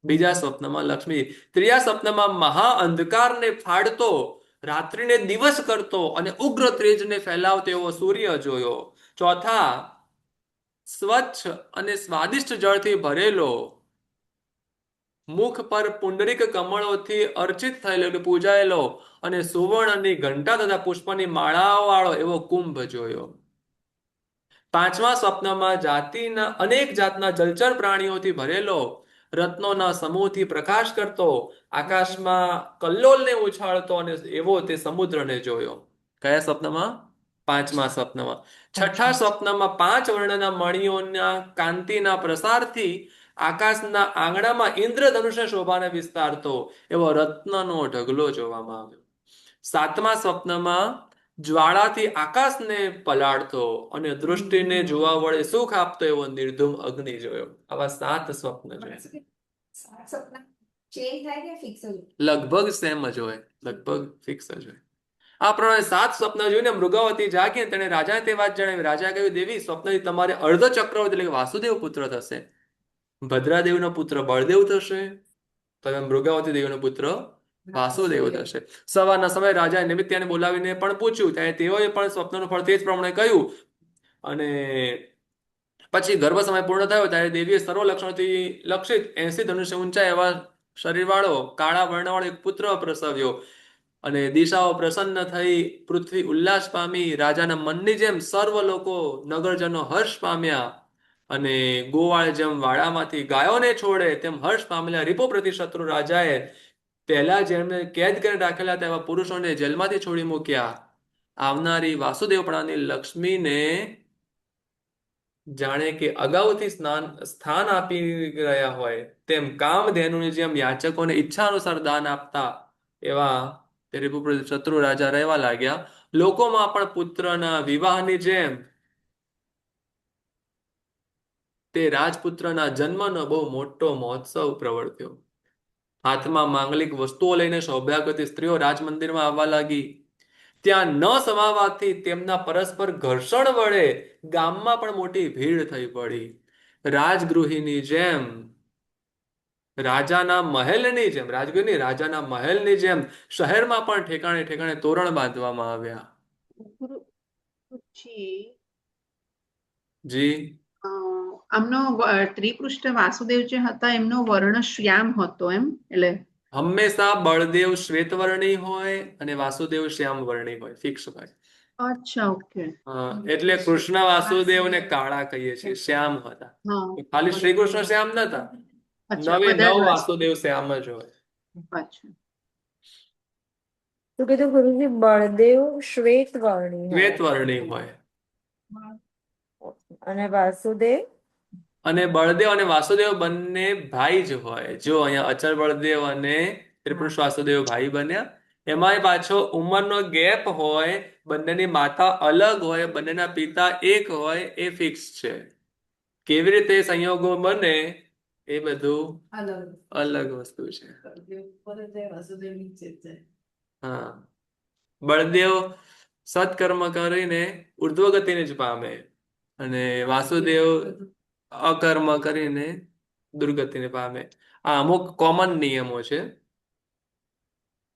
બીજા સ્વપ્નમાં લક્ષ્મી. ત્રીજા સ્વપ્નમાં મહા અંધકારને ફાડતો, રાત્રિને દિવસ કરતો અને ઉગ્ર તેજને ફેલાવતો એવો સૂર્ય જોયો. ચોથા સ્વચ્છ અને સ્વાદિષ્ટ જળથી ભરેલો મુખ પર પુંડરીક કમળોથી અર્ચિત થયેલો એટલે પૂજાયેલો અને સુવર્ણની ઘંટા તથા પુષ્પની માળાઓ વાળો એવો કુંભ જોયો. પાંચમા સ્વપ્નમાં અનેક જાતના જલચર પ્રાણીઓથી ભરેલો રત્નોના સમૂહથી પ્રકાશ કરતો આકાશમાં કલ્લોલને ઉછાળતો અને એવો તે સમુદ્રને જોયો. કયા સ્વપ્નમાં? પાંચમા સ્વપ્નમાં. છઠ્ઠા સ્વપ્નમાં 5 વર્ણના મણિઓના કાંતિના પ્રસારથી આકાશના આંગણામાં ઇન્દ્રધનુષ શોભાને વિસ્તારતો એવો રત્નનો ઢગલો જોવામાં આવ્યો. સાતમા સ્વપ્નમાં જ્વાળાથી આકાશને પલાળતો અને દૃષ્ટિને જોવા વડે સુખ આપતો એવો નિર્ધૂમ અગ્નિ જોયો. આવા 7 સ્વપ્ન જોયા. લગભગ સેમ જ હોય, લગભગ ફિક્સ જ હોય. આ પ્રમાણે 7 સ્વપ્ન જોઈને મૃગાવતી જાગી તેણે રાજાને તે વાત જણાવી. રાજા કહ્યું, દેવી, સ્વપ્નથી તમારે અર્ધ ચક્રવર્તી એટલે કે વાસુદેવ પુત્ર થશે. ભદ્રાદેવનો પુત્ર બળદેવ થશે, તમે મૃગાવતી દેવીનો પુત્ર વાસુદેવ થશે. સવારના સમયે રાજાએ નિમિત્યાને બોલાવીને પણ પૂછ્યું, ત્યારે તેઓએ પણ સ્વપ્નનું ફળ તે જ પ્રમાણે કહ્યું. અને પછી ગર્ભ સમય પૂર્ણ થયો ત્યારે દેવીએ સર્વ લક્ષણોથી લક્ષિત 80 ધનુષ્ય ઊંચા એવા શરીરવાળો કાળા વર્ણવાળો એક પુત્ર પ્રસવ્યો. અને દિશાઓ પ્રસન્ન થઈ, પૃથ્વી ઉલ્લાસ પામી, રાજાના મનની જેમ સર્વ લોકો નગરજનો હર્ષ પામ્યા. અને ગોવાળ જેમ વાડામાંથી ગાયોને છોડે તેમ હર્ષ પામેલા રીપો પ્રતિ શત્રુ રાજાએ પહેલા જેમને કેદ કરીને રાખેલા તેવા પુરુષોને જેલમાંથી છોડી મૂક્યા. આવનારી વાસુદેવપણાની લક્ષ્મીને જાણે કે અગાઉથી સ્થાન આપી ગયા હોય તેમ કામધેનુની જેમ યાચકોને ઈચ્છા અનુસાર દાન આપતા એવા તે રીપુ પ્રતિ શત્રુ રાજા રહેવા લાગ્યા. લોકોમાં પણ પુત્રના વિવાહની જેમ તે રાજપુત્રના જન્મનો બહુ મોટો મહોત્સવ પ્રવર્ત્યો. હાથમાં માંગલિક વસ્તુઓ લઈને સૌભાગ્યવતી સ્ત્રીઓ રાજમંદિરમાં આવવા લાગી. ત્યાં ન સમાવાથી તેમના પરસ્પર ઘર્ષણ વડે ગામમાં પણ મોટી ભીડ થઈ પડી. રાજગૃહિની જેમ રાજાના મહેલની જેમ શહેરમાં પણ ઠેકાણે ઠેકાણે તોરણ બાંધવામાં આવ્યા. જી આમનો ત્રિપૃષ્ઠ વાસુદેવ જે હતા એમનો વર્ણ શ્યામ હતો એમ, એટલે હંમેશા બળદેવ શ્વેતવર્ણી હોય અને વાસુદેવ શ્યામવર્ણી હોય, ફિક્સ હોય. અચ્છા, ઓકે. એટલે કૃષ્ણ વાસુદેવ ને કાળા કહીએ છીએ, શ્યામ હતા. ખાલી શ્રી કૃષ્ણ શ્યામ નતા, 9 વાસુદેવ શ્યામ જ હોય. અચ્છા. તો કીધું ગુરુજી બળદેવ શ્વેતવર્ણી હોય અને વાસુદેવ બળદેવ અને વાસુદેવ બંને ભાઈ જ હોય. જો અહીંયા અચલ બળદેવ અને ત્રિપુરુષ વાસુદેવ ભાઈ બન્યા. એમાંય પાછો ઉંમરનો ગેપ હોય, બંનેની માતા અલગ હોય, બંનેના પિતા એક હોય, એ ફિક્સ છે. કેવી રીતે સંયોગો બને એ બધું અલગ વસ્તુ છે. હા, બળદેવ સત્કર્મ કરીને ઉર્ધ્વ ગતિને જ પામે અને વાસુદેવ અકર્મ કરીને દુર્ગતિને પામે. આ અમુક કોમન નિયમો છે.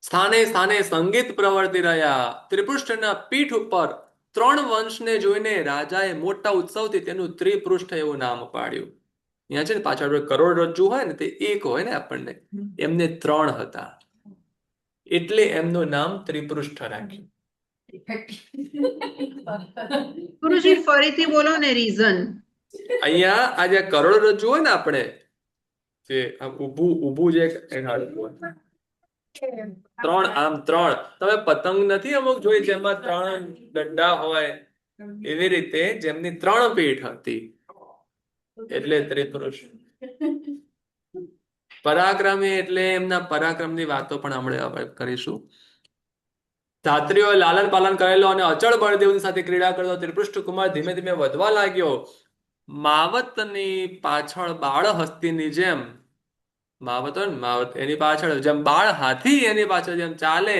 સ્થાને સ્થાને સંગીત પ્રવર્તી રહ્યા. ત્રિપૃષ્ઠના પીઠ ઉપર 3 વંશને જોઈને રાજાએ મોટા ઉત્સવથી તેનું ત્રિપૃષ્ઠ એવું નામ પાડ્યું. અહીંયા છે ને પાછળ કરોડરજ્જુ હોય ને તે એક હોય ને, આપણને એમને 3 હતા એટલે એમનું નામ ત્રિપૃષ્ઠ રાખ્યું. ગુરુજી ફરીથી બોલો ને રીઝન. અહીંયા આ જે કરોડરજ્જુ હોય ને, આપણે જે ઊભું જે 3 આમ 3, તમે પતંગ નથી અમુક જોઈ જેમાં 3 દંડા હોય, એવી રીતે જેમની 3 પીઠ હતી એટલે ત્રિપુરુષ. પરાક્રમી એટલે એમના પરાક્રમની વાતો પણ આપણે કરીશું. ધાત્રીઓએ લાલન પાલન કરેલો અને અચળ બળદેવની સાથે ક્રીડા કરતો ત્રિપૃષ્ઠ કુમાર ધીમે ધીમે વધવા લાગ્યો. માવતની પાછળ બાળ હસ્તીની જેમ, માવત એની પાછળ જેમ બાળ હાથી એની પાછળ જેમ ચાલે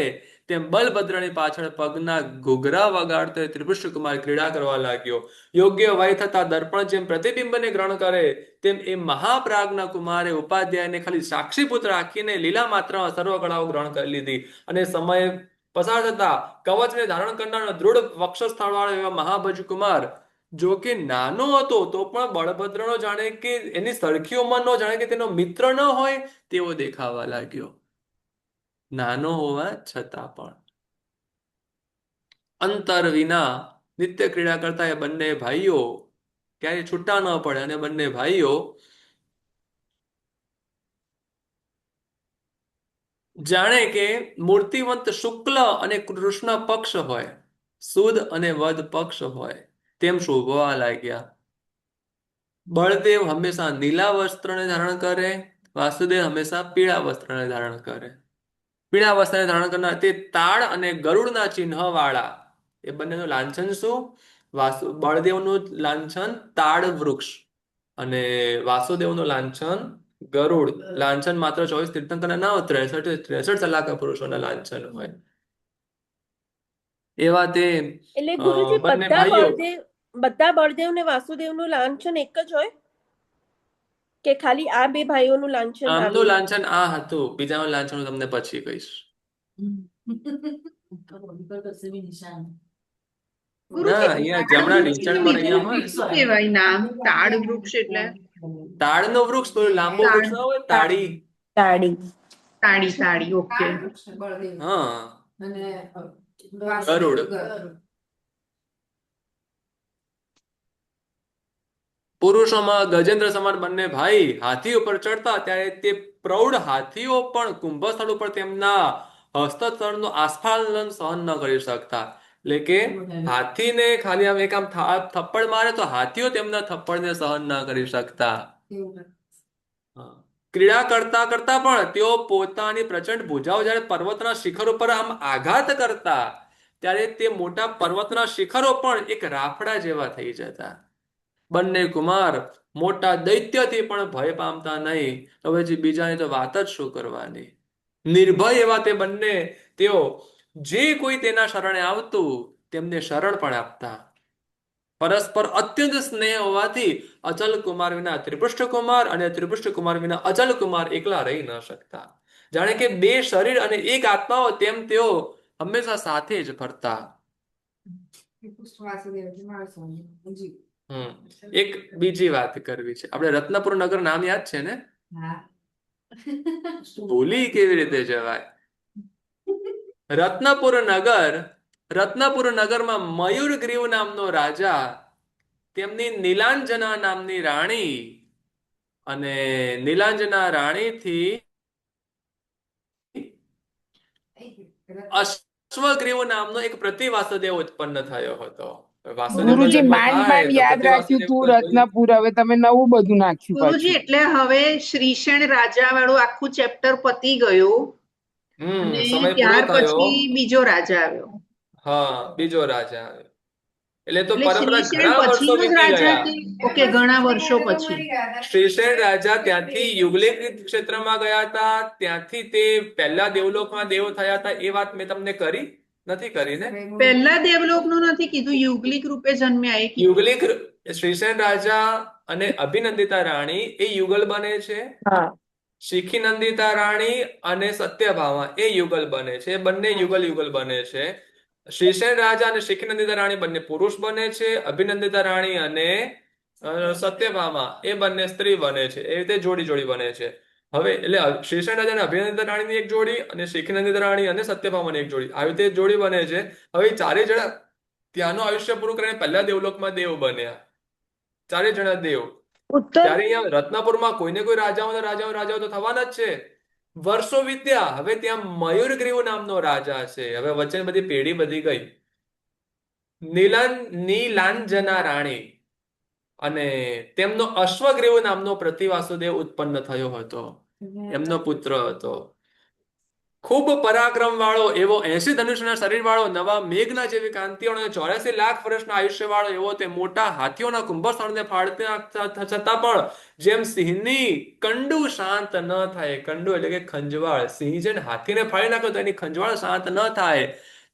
તેમ બલભદ્રની પાછળ પગના ઘૂઘરા વગાડતો ત્રિપુષ્ટ કુમાર ક્રીડા કરવા લાગ્યો. યોગ્ય વય થતા દર્પણ જેમ પ્રતિબિંબને ગ્રહણ કરે તેમ એ મહાપ્રાજ્ઞા કુમારે ઉપાધ્યાયને ખાલી સાક્ષી પુત્ર રાખીને લીલા માત્ર સર્વ કળાઓ ગ્રહણ કરી લીધી. અને સમય પસાર થતા કવચને ધારણ કરનાર દૃઢ વક્ષસ્થળ વાળો એવા મહાભજ કુમાર જો કે નાનો હતો તો પણ બળભદ્રનો જાણે કે એની સરખી ઉંમરનો જાણે કે તેનો મિત્ર ન હોય તેવો દેખાવા લાગ્યો, નાનો હોવા છતાં પણ. અંતર વિના નિત્ય ક્રીડા કરતા એ બંને ભાઈઓ ક્યારેય છૂટા ન પડે અને બંને ભાઈઓ જાણે કે મૂર્તિવંત શુક્લ અને કૃષ્ણ પક્ષ હોય, સુદ અને વદ પક્ષ હોય તેમ શોભવા લાગ્યા. બળદેવ હંમેશા નીલા વસ્ત્રને ધારણ કરે, વાસુદેવ હંમેશા પીળા વસ્ત્રને ધારણ કરે. પીળા વસ્ત્રને ધારણ કરનાર તે તાળ અને ગરુડના ચિહ્ન વાળા, એ બંનેનું લાંછન શું? બળદેવનું લાંછન તાળ વૃક્ષ અને વાસુદેવનું લાંછન ગરુડ. લાંછન માત્ર 24 તીર્થંકરના ના હોય, 63 સલાહકાર પુરુષોના લાંછન હોય. એવા તે એટલે ગુરુજી બંને ભાઈઓ બધા બળદેવ ને વાસુદેવનું લાંછન એક જ હોય કે ખાલી આ બે ભાઈઓનું લાંછન આમનું આવે? લાંછન આ હતું, બીજાનું લાંછન હું તમને પછી કહીશ. બધી પર કશે બી નિશાન. ના, અહીંયા જમણા ઢીંચણ પર અહીંયા હોય. શું કહેવાય નામ? તાડ વૃક્ષ એટલે તાડનું વૃક્ષ, પેલું લાંબુ વૃક્ષ ના હોય, તાડી. તાળી. તાડી તાડી, ઓકે. હા, ગરુડ. પુરુષોમાં ગજેન્દ્ર સમાન બંને ભાઈ હાથી ઉપર ચડતા ત્યારે તે પ્રૌઢ હાથીઓ પણ કુંભસ્થળ ઉપર તેમના હસ્તસ્થળનું આસ્ફાલન સહન ન કરી શકતા. એટલે કે હાથીને ખાલી આમ એક આમ થપ્પડ મારે તો હાથીઓ તેમના થપ્પડને સહન ન કરી શકતા. હા. ક્રીડા કરતા કરતા પણ તેઓ પોતાની પ્રચંડ ભુજાઓ જ્યારે પર્વતના શિખર ઉપર આમ આઘાત કરતા ત્યારે તે મોટા પર્વતના શિખરો પણ એક રાફડા જેવા થઈ જતા. બંને કુમાર મોટા દૈત્યથી પણ ભય પામતા નહીં. હવે જે બીજાની તો વાત જ શું કરવાની. નિર્ભય એવા તે બંને તેઓ જે કોઈ તેના શરણે આવતું તેમને શરણ પણ આપતા. પરસ્પર અત્યંત સ્નેહ હોવાથી અચલ કુમાર વિના ત્રિપુષ્ટ કુમાર અને ત્રિપુષ્ટ કુમાર વિના અચલ કુમાર એકલા રહી ન શકતા. જાણે કે બે શરીર અને એક આત્માઓ તેમ તેઓ હંમેશા સાથે જ ફરતા. એક બીજી વાત કરવી છે. આપણે રત્નપુર નગર નામ યાદ છે ને? ભૂલી કેવી રીતે જવાય? રત્નપુર નગરમાં મયુરગ્રીવ નામનો રાજા, તેમની નીલાંજના નામની રાણી અને નીલાંજના રાણીથી અશ્વગ્રીવ નામનો એક પ્રતિવાસુદેવ ઉત્પન્ન થયો હતો. ગુરુજી માંડ યાદ રાખ્યું તું રત્નપુર, હવે તમે નવું બધું નાખ્યું ગુરુજી પાછું. એટલે હવે શ્રીશેણ રાજા વાળું આખું ચેપ્ટર પતી ગયું અને સમય ત્યાર પૂરો થયો. પછી બીજો રાજા આવ્યો. હા, બીજો રાજા આવ્યો. એટલે તો એટલે પરંપરા શ્રીશેણ ઘણા વર્ષો પછીનો જ વીતી રાજા ગયા. કે ઓકે, ઘણા વર્ષો પછી. શ્રીશેણ રાજા ત્યાંથી યુગલિક ક્ષેત્રમાં ગયા હતા, ત્યાંથી તે પહેલા દેવલોકમાં દેવ થયા હતા. એ વાત મેં તમને કરી નથી કરી ને? પહેલા દેવલોકનું નથી કીધું, યુગલિક રૂપે જન્મ્યા એ કીધું. યુગલિક શ્રીશેણ રાજા અને અભિનંદિતા રાણી એ યુગલ બને છે. હા. શિખી નંદિતા રાણી અને સત્યભામા એ યુગલ બને છે. બંને યુગલ બને છે. શ્રીશેણ રાજા અને શિખી નંદિતા રાણી બંને પુરુષ બને છે. અભિનંદિતા રાણી અને સત્યભામા એ બંને સ્ત્રી બને છે. એ રીતે જોડી બને છે. હવે એટલે શ્રીશેણ રાજા અને અભિનંદિતા રાણીની એક જોડી અને શિખી નંદિતા રાણી અને સત્યભામાની એક જોડી, આવી રીતે જોડી બને છે. હવે ચારે જણા ત્યાંનું આયુષ્ય પૂરું કરીને પહેલા દેવલોકમાં દેવ બન્યા. ચારે જણા દેવ. ત્યારે અહીંયા રત્નપુરમાં કોઈને કોઈ રાજાઓ તો થવાના જ છે. વર્ષો વીત્યા. હવે ત્યાં મયુરગ્રીવ નામનો રાજા છે. હવે વચ્ચે બધી પેઢી બધી ગઈ. નીલાંજના રાણી અને તેમનો અશ્વગ્રીવ નામનો પ્રતિવાસુદેવ ઉત્પન્ન થયો હતો. એમનો પુત્ર હતો. ખૂબ પરાક્રમ વાળો એવો 80 ધનુષના શરીર વાળો, નવા મેઘના જેવી કાંતિઓ અને 84 લાખ વર્ષના આયુષ્ય વાળો એવો તે મોટા હાથીઓના કુંભસ્થળને ફાડતા છતાં પણ જેમ સિંહની કંડુ શાંત ન થાય, કંડુ એટલે કે ખંજવાળ, સિંહ છે ને હાથીને ફાડી નાખ્યો તો એની ખંજવાળ શાંત ન થાય,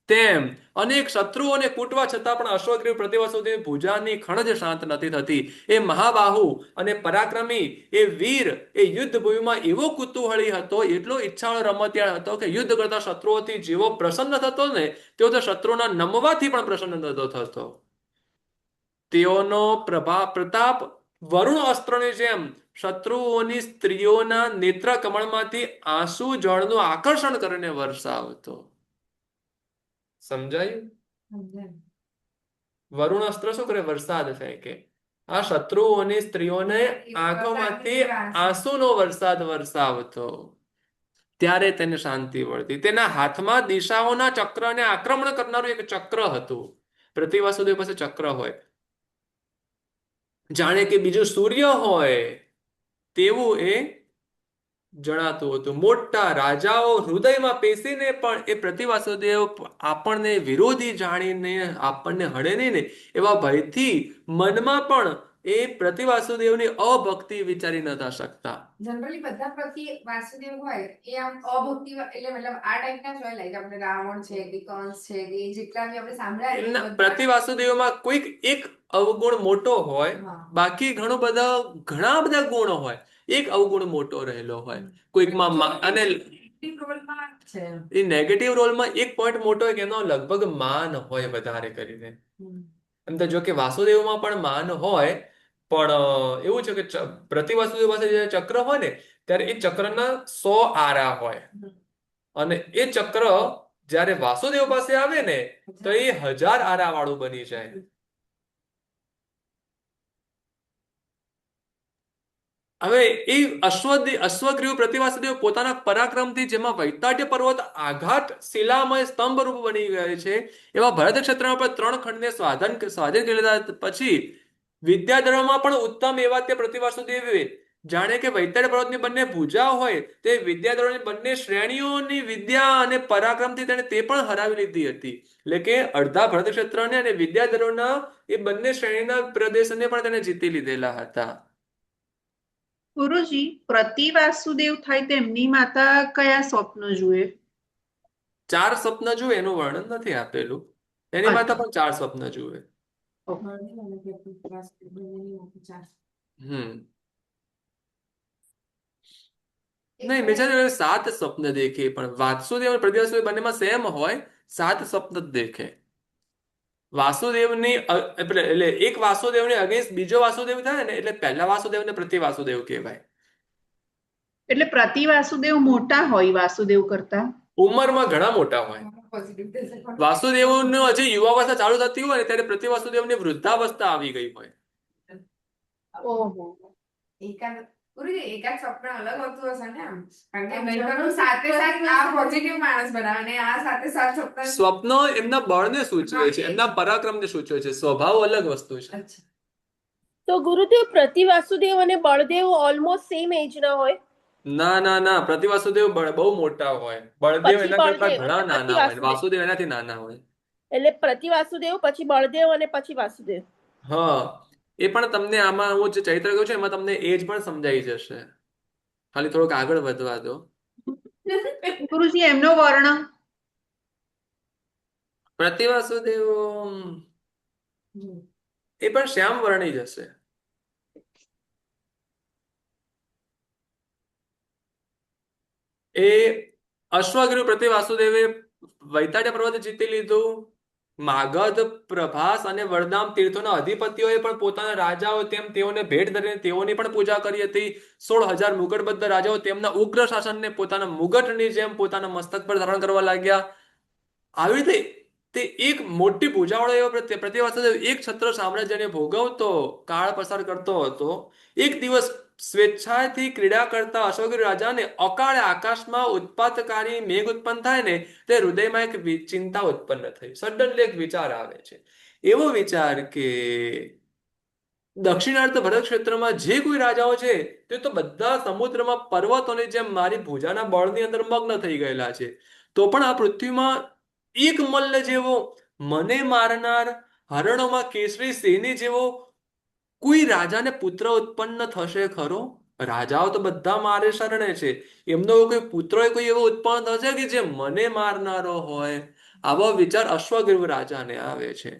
તેમ અનેક શત્રુઓને કૂટવા છતાં પણ અશ્વગ્રીવ પ્રતિવાસુદેવ ભુજાની ખણજ શાંત નથી થતી. એ મહાબાહુ અને પરાક્રમી એ વીર એ યુદ્ધ ભૂમિમાં એવો કુતૂહળી હતો, એટલો ઈચ્છાળો રમતિયાળ હતો કે યુદ્ધ કરતા શત્રુઓથી જેવો પ્રસન્ન થતો ને તેવો તો શત્રુના નમવાથી પણ પ્રસન્ન નતો થતો. તેઓનો પ્રતાપ વરુણ અસ્ત્રોની જેમ શત્રુઓની સ્ત્રીઓના નેત્ર કમળમાંથી આંસુ જળનું આકર્ષણ કરીને વરસાવતો. સમજાયું? વરુણ અસ્ત્ર શું કરે? વરસાદ ફેંકે. આ શત્રુઓની સ્ત્રીઓને આંખોમાંથી આંસુનો વરસાદ વરસાવતો. ત્યારે તેને શાંતિ મળતી. તેના હાથમાં દિશાઓના ચક્રને આક્રમણ કરનારું એક ચક્ર હતું. પ્રતિ વાસુદેવ પાસે ચક્ર હોય, જાણે કે બીજું સૂર્ય હોય તેવું એ જણાતું હતું. મોટા રાજાઓ હૃદયમાં પેસીને પણ એ પ્રતિવાસુદેવ આપણને વિરોધી જાણીને આપણને હળે નહીં ને એવા ભયથી મનમાં પણ એ પ્રતિવાસુદેવની અભક્તિ વિચારી નતા શકતા. જનરલી બધા પ્રતિ વાસુદેવ હોય એ આમ અભક્તિ એટલે મતલબ આ ટાઈપના જ હોય, લાઈક આપણે રાવણ છે કે કંસ છે કે જેટલા બી આપણે સાંભળ્યા પ્રતિવાસુદેવમાં કોઈક એક અવગુણ મોટો હોય, બાકી ઘણા બધા ગુણ હોય, એક અવગુણ મોટો રહેલો હોય કોઈકમાં. અને એ નેગેટિવ રોલમાં એક પોઈન્ટ મોટો હોય કે એનો લગભગ માન હોય વધારે કરીને. એમ તો જો કે વાસુદેવમાં પણ માન હોય, પણ એવું છે કે પ્રતિવાસુદેવ પાસે જે ચક્ર હોય ને ત્યારે એ ચક્રના 100 આરા હોય, અને એ ચક્ર જ્યારે વાસુદેવ પાસે આવે ને તો એ 1000 આરા વાળું બની જાય. હવે એ અશ્વગ્રીવ પ્રતિવાસુદેવ પોતાના પરાક્રમથી જેમાં વૈતાટ્ય પર્વત આઘાત શિલામય સ્તંભ રૂપ બની ગયે છે, એવા ભરત ક્ષેત્રમાં પણ 3 ખંડને સ્વાધીન કરી લીધા પછી વિદ્યાધરોમાં પણ ઉત્તમ એવા તે પ્રતિવાસુદેવે જાણે કે વૈતાટ્ય પર્વતની બંને ભુજા હોય તે વિદ્યાધરોની બંને શ્રેણીઓની વિદ્યા અને પરાક્રમથી તેને તે પણ હરાવી લીધી હતી. એટલે કે અડધા ભરત ક્ષેત્રને અને વિદ્યાધરોના એ બંને શ્રેણીના પ્રદેશને પણ તેને જીતી લીધેલા હતા. ગુરુજી, પ્રતિ વાસુદેવ થાય તો એમની માતા કયા સ્વપ્ન જુએ? 4 સ્વપ્ન જુએ એનું વર્ણન નથી આપેલું. એની માતા પણ 4 સ્વપ્ન જુએ. નહીં, મેં 7 સ્વપ્ન દેખે, પણ વાસુદેવ અને પ્રતિવાસુદેવ બંનેમાં સેમ હોય, 7 સ્વપ્ન જ દેખે. વાસુદેવની એટલે એક વાસુદેવને અગેન્સ્ટ બીજો વાસુદેવ થાય ને એટલે પહેલા વાસુદેવને પ્રતિવાસુદેવ કહેવાય. એટલે પ્રતિ વાસુદેવ મોટા હોય વાસુદેવ કરતા? ઉંમરમાં ઘણા મોટા હોય. વાસુદેવનો હજી યુવાવસ્થા ચાલુ થતી હોય ને ત્યારે પ્રતિવાસુદેવની વૃદ્ધાવસ્થા આવી ગઈ હોય. ઓહો. એકાદ સ્વપ્ન અલગ હોતું હશે ને આમ, કારણ કે નહીંતર સાથે સાથ આ પોઝિટિવ માણસ બનાવે ને આ સાથે સાથ સ્વપ્ન એમના બળને સૂચવે છે, એમના પરાક્રમને સૂચવે છે, સ્વભાવ અલગ વસ્તુ છે. તો ગુરુદેવ પ્રતિવાસુદેવ અને બળદેવ ઓલમોસ્ટ સેમ એજ ના હોય? ના, પ્રતિવાસુદેવ બહુ મોટા હોય, બળદેવ એના કરતા ઘણા નાના હોય, વાસુદેવ એનાથી નાના હોય. એટલે પ્રતિવાસુદેવ પછી બળદેવ અને પછી વાસુદેવ. હા, એ પણ તમને આમાં હું જે ચરિત્ર કહું છું એમાં તમને એજ પણ સમજાઈ જશે. ખાલી થોડુંક આગળ વધવા દો. ગુરુજી, એમનો વર્ણ? પ્રતિવાસુદેવ એ પણ શ્યામ વર્ણી જશે. એ અશ્વગીરુ પ્રતિવાસુદેવે વૈતાટ્ય પર્વત જીતી લીધું. માગધ, પ્રભાસ અને વરદામ તીર્થોના અધિપતિઓએ પણ પોતાના રાજાઓ તેમ તેઓને ભેટ ધરીને તેઓની પણ પૂજા કરી હતી. 16,000 મુગટબદ્ધ રાજાઓ તેમના ઉગ્ર શાસનને પોતાના મુગટની જેમ પોતાના મસ્તક પર ધારણ કરવા લાગ્યા. આવી રીતે તે એક મોટી પૂજાવાળો એવો પ્રતિવાસુદેવ એક છત્ર સામ્રાજ્યને ભોગવતો કાળ પસાર કરતો હતો. એક દિવસ સ્વેચ્છાથી ક્રીડા કરતા અશ્વગીર રાજાને અકાળે આકાશમાં ઉત્પાતકારી મેઘ ઉત્પન્ન થાય ને તે હૃદયમાં એક ચિંતા ઉત્પન્ન થઈ. સડનલી એક વિચાર આવે છે, એવો વિચાર કે દક્ષિણાર્થ ભરત ક્ષેત્રમાં જે કોઈ રાજાઓ છે તે તો બધા સમુદ્રમાં પર્વતોની જેમ મારી ભુજાના બળની અંદર મગ્ન થઈ ગયેલા છે, તો પણ આ પૃથ્વીમાં એક મલ્લ જેવો મને મારનાર હરણોમાં કેસરી સિંહની જેવો કોઈ રાજાને પુત્ર ઉત્પન્ન થશે ખરો? રાજાઓ તો બધા મારે શરણે છે, એમનો કોઈ પુત્ર કોઈ એવો ઉત્પન્ન થશે કે જે મને મારનારો હોય? આવો વિચાર અશ્વગીર રાજાને આવે છે.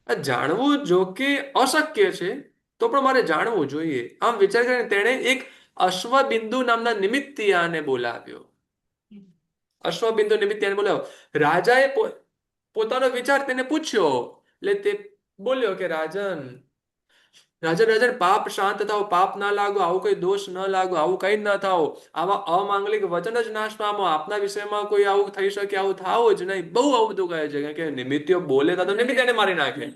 જાણવું જો કે અશક્ય છે તો પણ મારે જાણવું જોઈએ. આમ વિચાર કરીને તેણે એક અશ્વબિંદુ નામના નિમિત્તિયાને બોલાવ્યો. રાજાએ પોતાનો વિચાર તેને પૂછ્યો. એટલે તે બોલ્યો કે રાજન રાજન રાજન પાપ શાંત થાઓ, પાપ ના લાગો, આવું કોઈ દોષ ન લાગો, આવું કઈ ન થાઓ, આવા અમાંગલિક વચન જ નાશ પામો, આપના વિષયમાં કોઈ આવું થઈ શકે, આવું થાવું જ નહીં. બહુ આવું બધું કહે છે, કારણ કે નિમિત્યો બોલે તો નિમિત્ત એને મારી નાખે.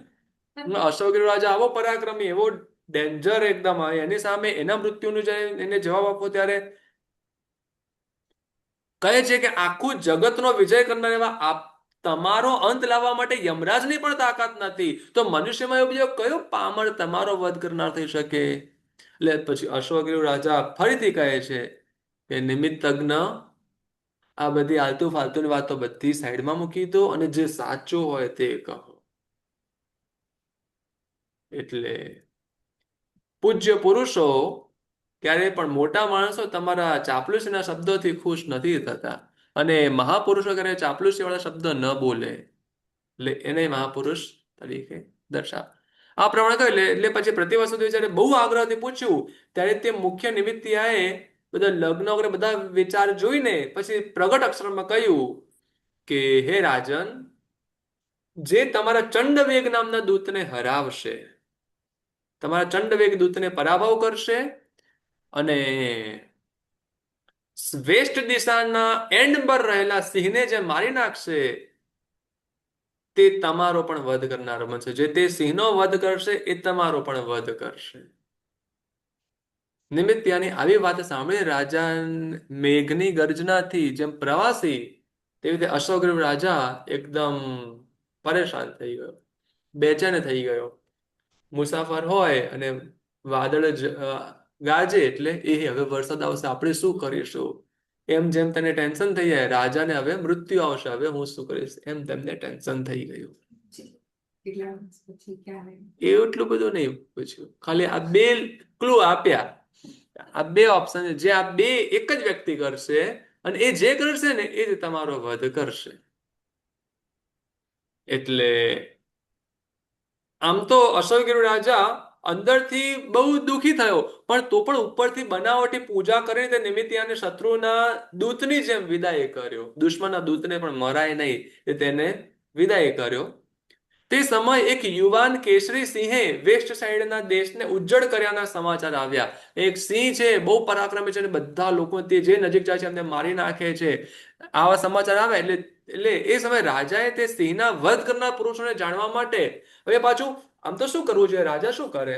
અશોક રાજા આવો પરાક્રમી, એવો ડેન્જર એકદમ, એની સામે એના મૃત્યુનું એને જવાબ આપો ત્યારે કહે છે કે આખું જગતનો વિજય કરનાર એવા તમારો અંત લાવવા માટે યમરાજની પણ તાકાત નથી, તો મનુષ્યમાં એવો બીજો કયો પામર તમારો વધ કરનાર થઈ શકે? એટલે પછી અશ્વગીર રાજા ફરીથી કહે છે કે નિમિત્તજ્ઞ, આ બધી આલતુ ફાલતુની વાતો બધી સાઈડમાં મૂકી દો અને જે સાચું હોય તે કહો. એટલે પૂજ્ય પુરુષો ક્યારે પણ મોટા માણસો તમારા ચાપલુસીના શબ્દોથી ખુશ નથી થતા, અને મહાપુરુષો ક્યારે ચાપલુસી વાળા શબ્દ ન બોલે, એટલે એને મહાપુરુષ તરીકે દર્શાવ. આ પ્રમાણે કહ્યું. એટલે પછી પ્રતિવસુદેવ જયારે બહુ આગ્રહથી પૂછ્યું ત્યારે તે મુખ્ય નિમિત્તિયાએ બધા લગ્ન વગેરે બધા વિચાર જોઈને પછી પ્રગટ અક્ષરમાં કહ્યું કે હે રાજન, જે તમારા ચંડવેગ નામના દૂતને હરાવશે, તમારા ચંડવેગ દૂતને પરાભવ કરશે અને વેસ્ટ દિશાના એન્ડ પર રહેલા સિંહને જે મારી નાખશે તે તમારો પણ વધ કરનારો બનશે. જે તે સિંહનો વધ કરશે એ તમારો પણ વધ કરશે. નિમિત્યાની આવી વાત સાંભળી રાજા મેઘની ગર્જનાથી જેમ પ્રવાસી, તેવી રીતે અશોકગ્રીવ રાજા એકદમ પરેશાન થઈ ગયો, બેચેન થઈ ગયો. મુસાફર હોય અને વાદળ ગાજે એટલે એ હવે વરસાદ આવશે, આપણે શું કરીશું, એમ જેમ તેને ટેન્શન થઈ જાય, રાજાને હવે મૃત્યુ આવશે, હવે હું શું કરીશ, એમ તેમને ટેન્શન થઈ ગયું. કેટલા વર્ષ પછી ક્યારે એટલું બધું નહીં પૂછ્યું, ખાલી આ બે ક્લુ આપ્યા, આ બે ઓપ્શન છે, જે આ બે એક જ વ્યક્તિ કરશે અને એ જે કરશે ને એ જ તમારો વધ કરશે. એટલે આમ તો અશોકગીર રાજા અંદરથી બહુ દુઃખી થયો, પણ તો પણ ઉપરથી બનાવટી પૂજા કરીને તે નિમિત્યાને શત્રુના દૂતની જેમ વિદાય કર્યો. દુશ્મનના દૂતને પણ મરાય નહીં એ તેને વિદાય કર્યો. તે સમય એક યુવાન કેસરી સિંહે વેસ્ટ સાઈડના દેશને ઉજ્જડ કર્યાના સમાચાર આવ્યા. એક સિંહ છે, બહુ પરાક્રમી છે, અને બધા લોકો તે જે નજીક જાય છે એમને મારી નાખે છે. આવા સમાચાર આવે એટલે એ સમયે રાજાએ તે સિંહના વધ કરનાર પુરુષોને જાણવા માટે, હવે પાછું આમ તો શું કરવું જોઈએ, રાજા શું કરે,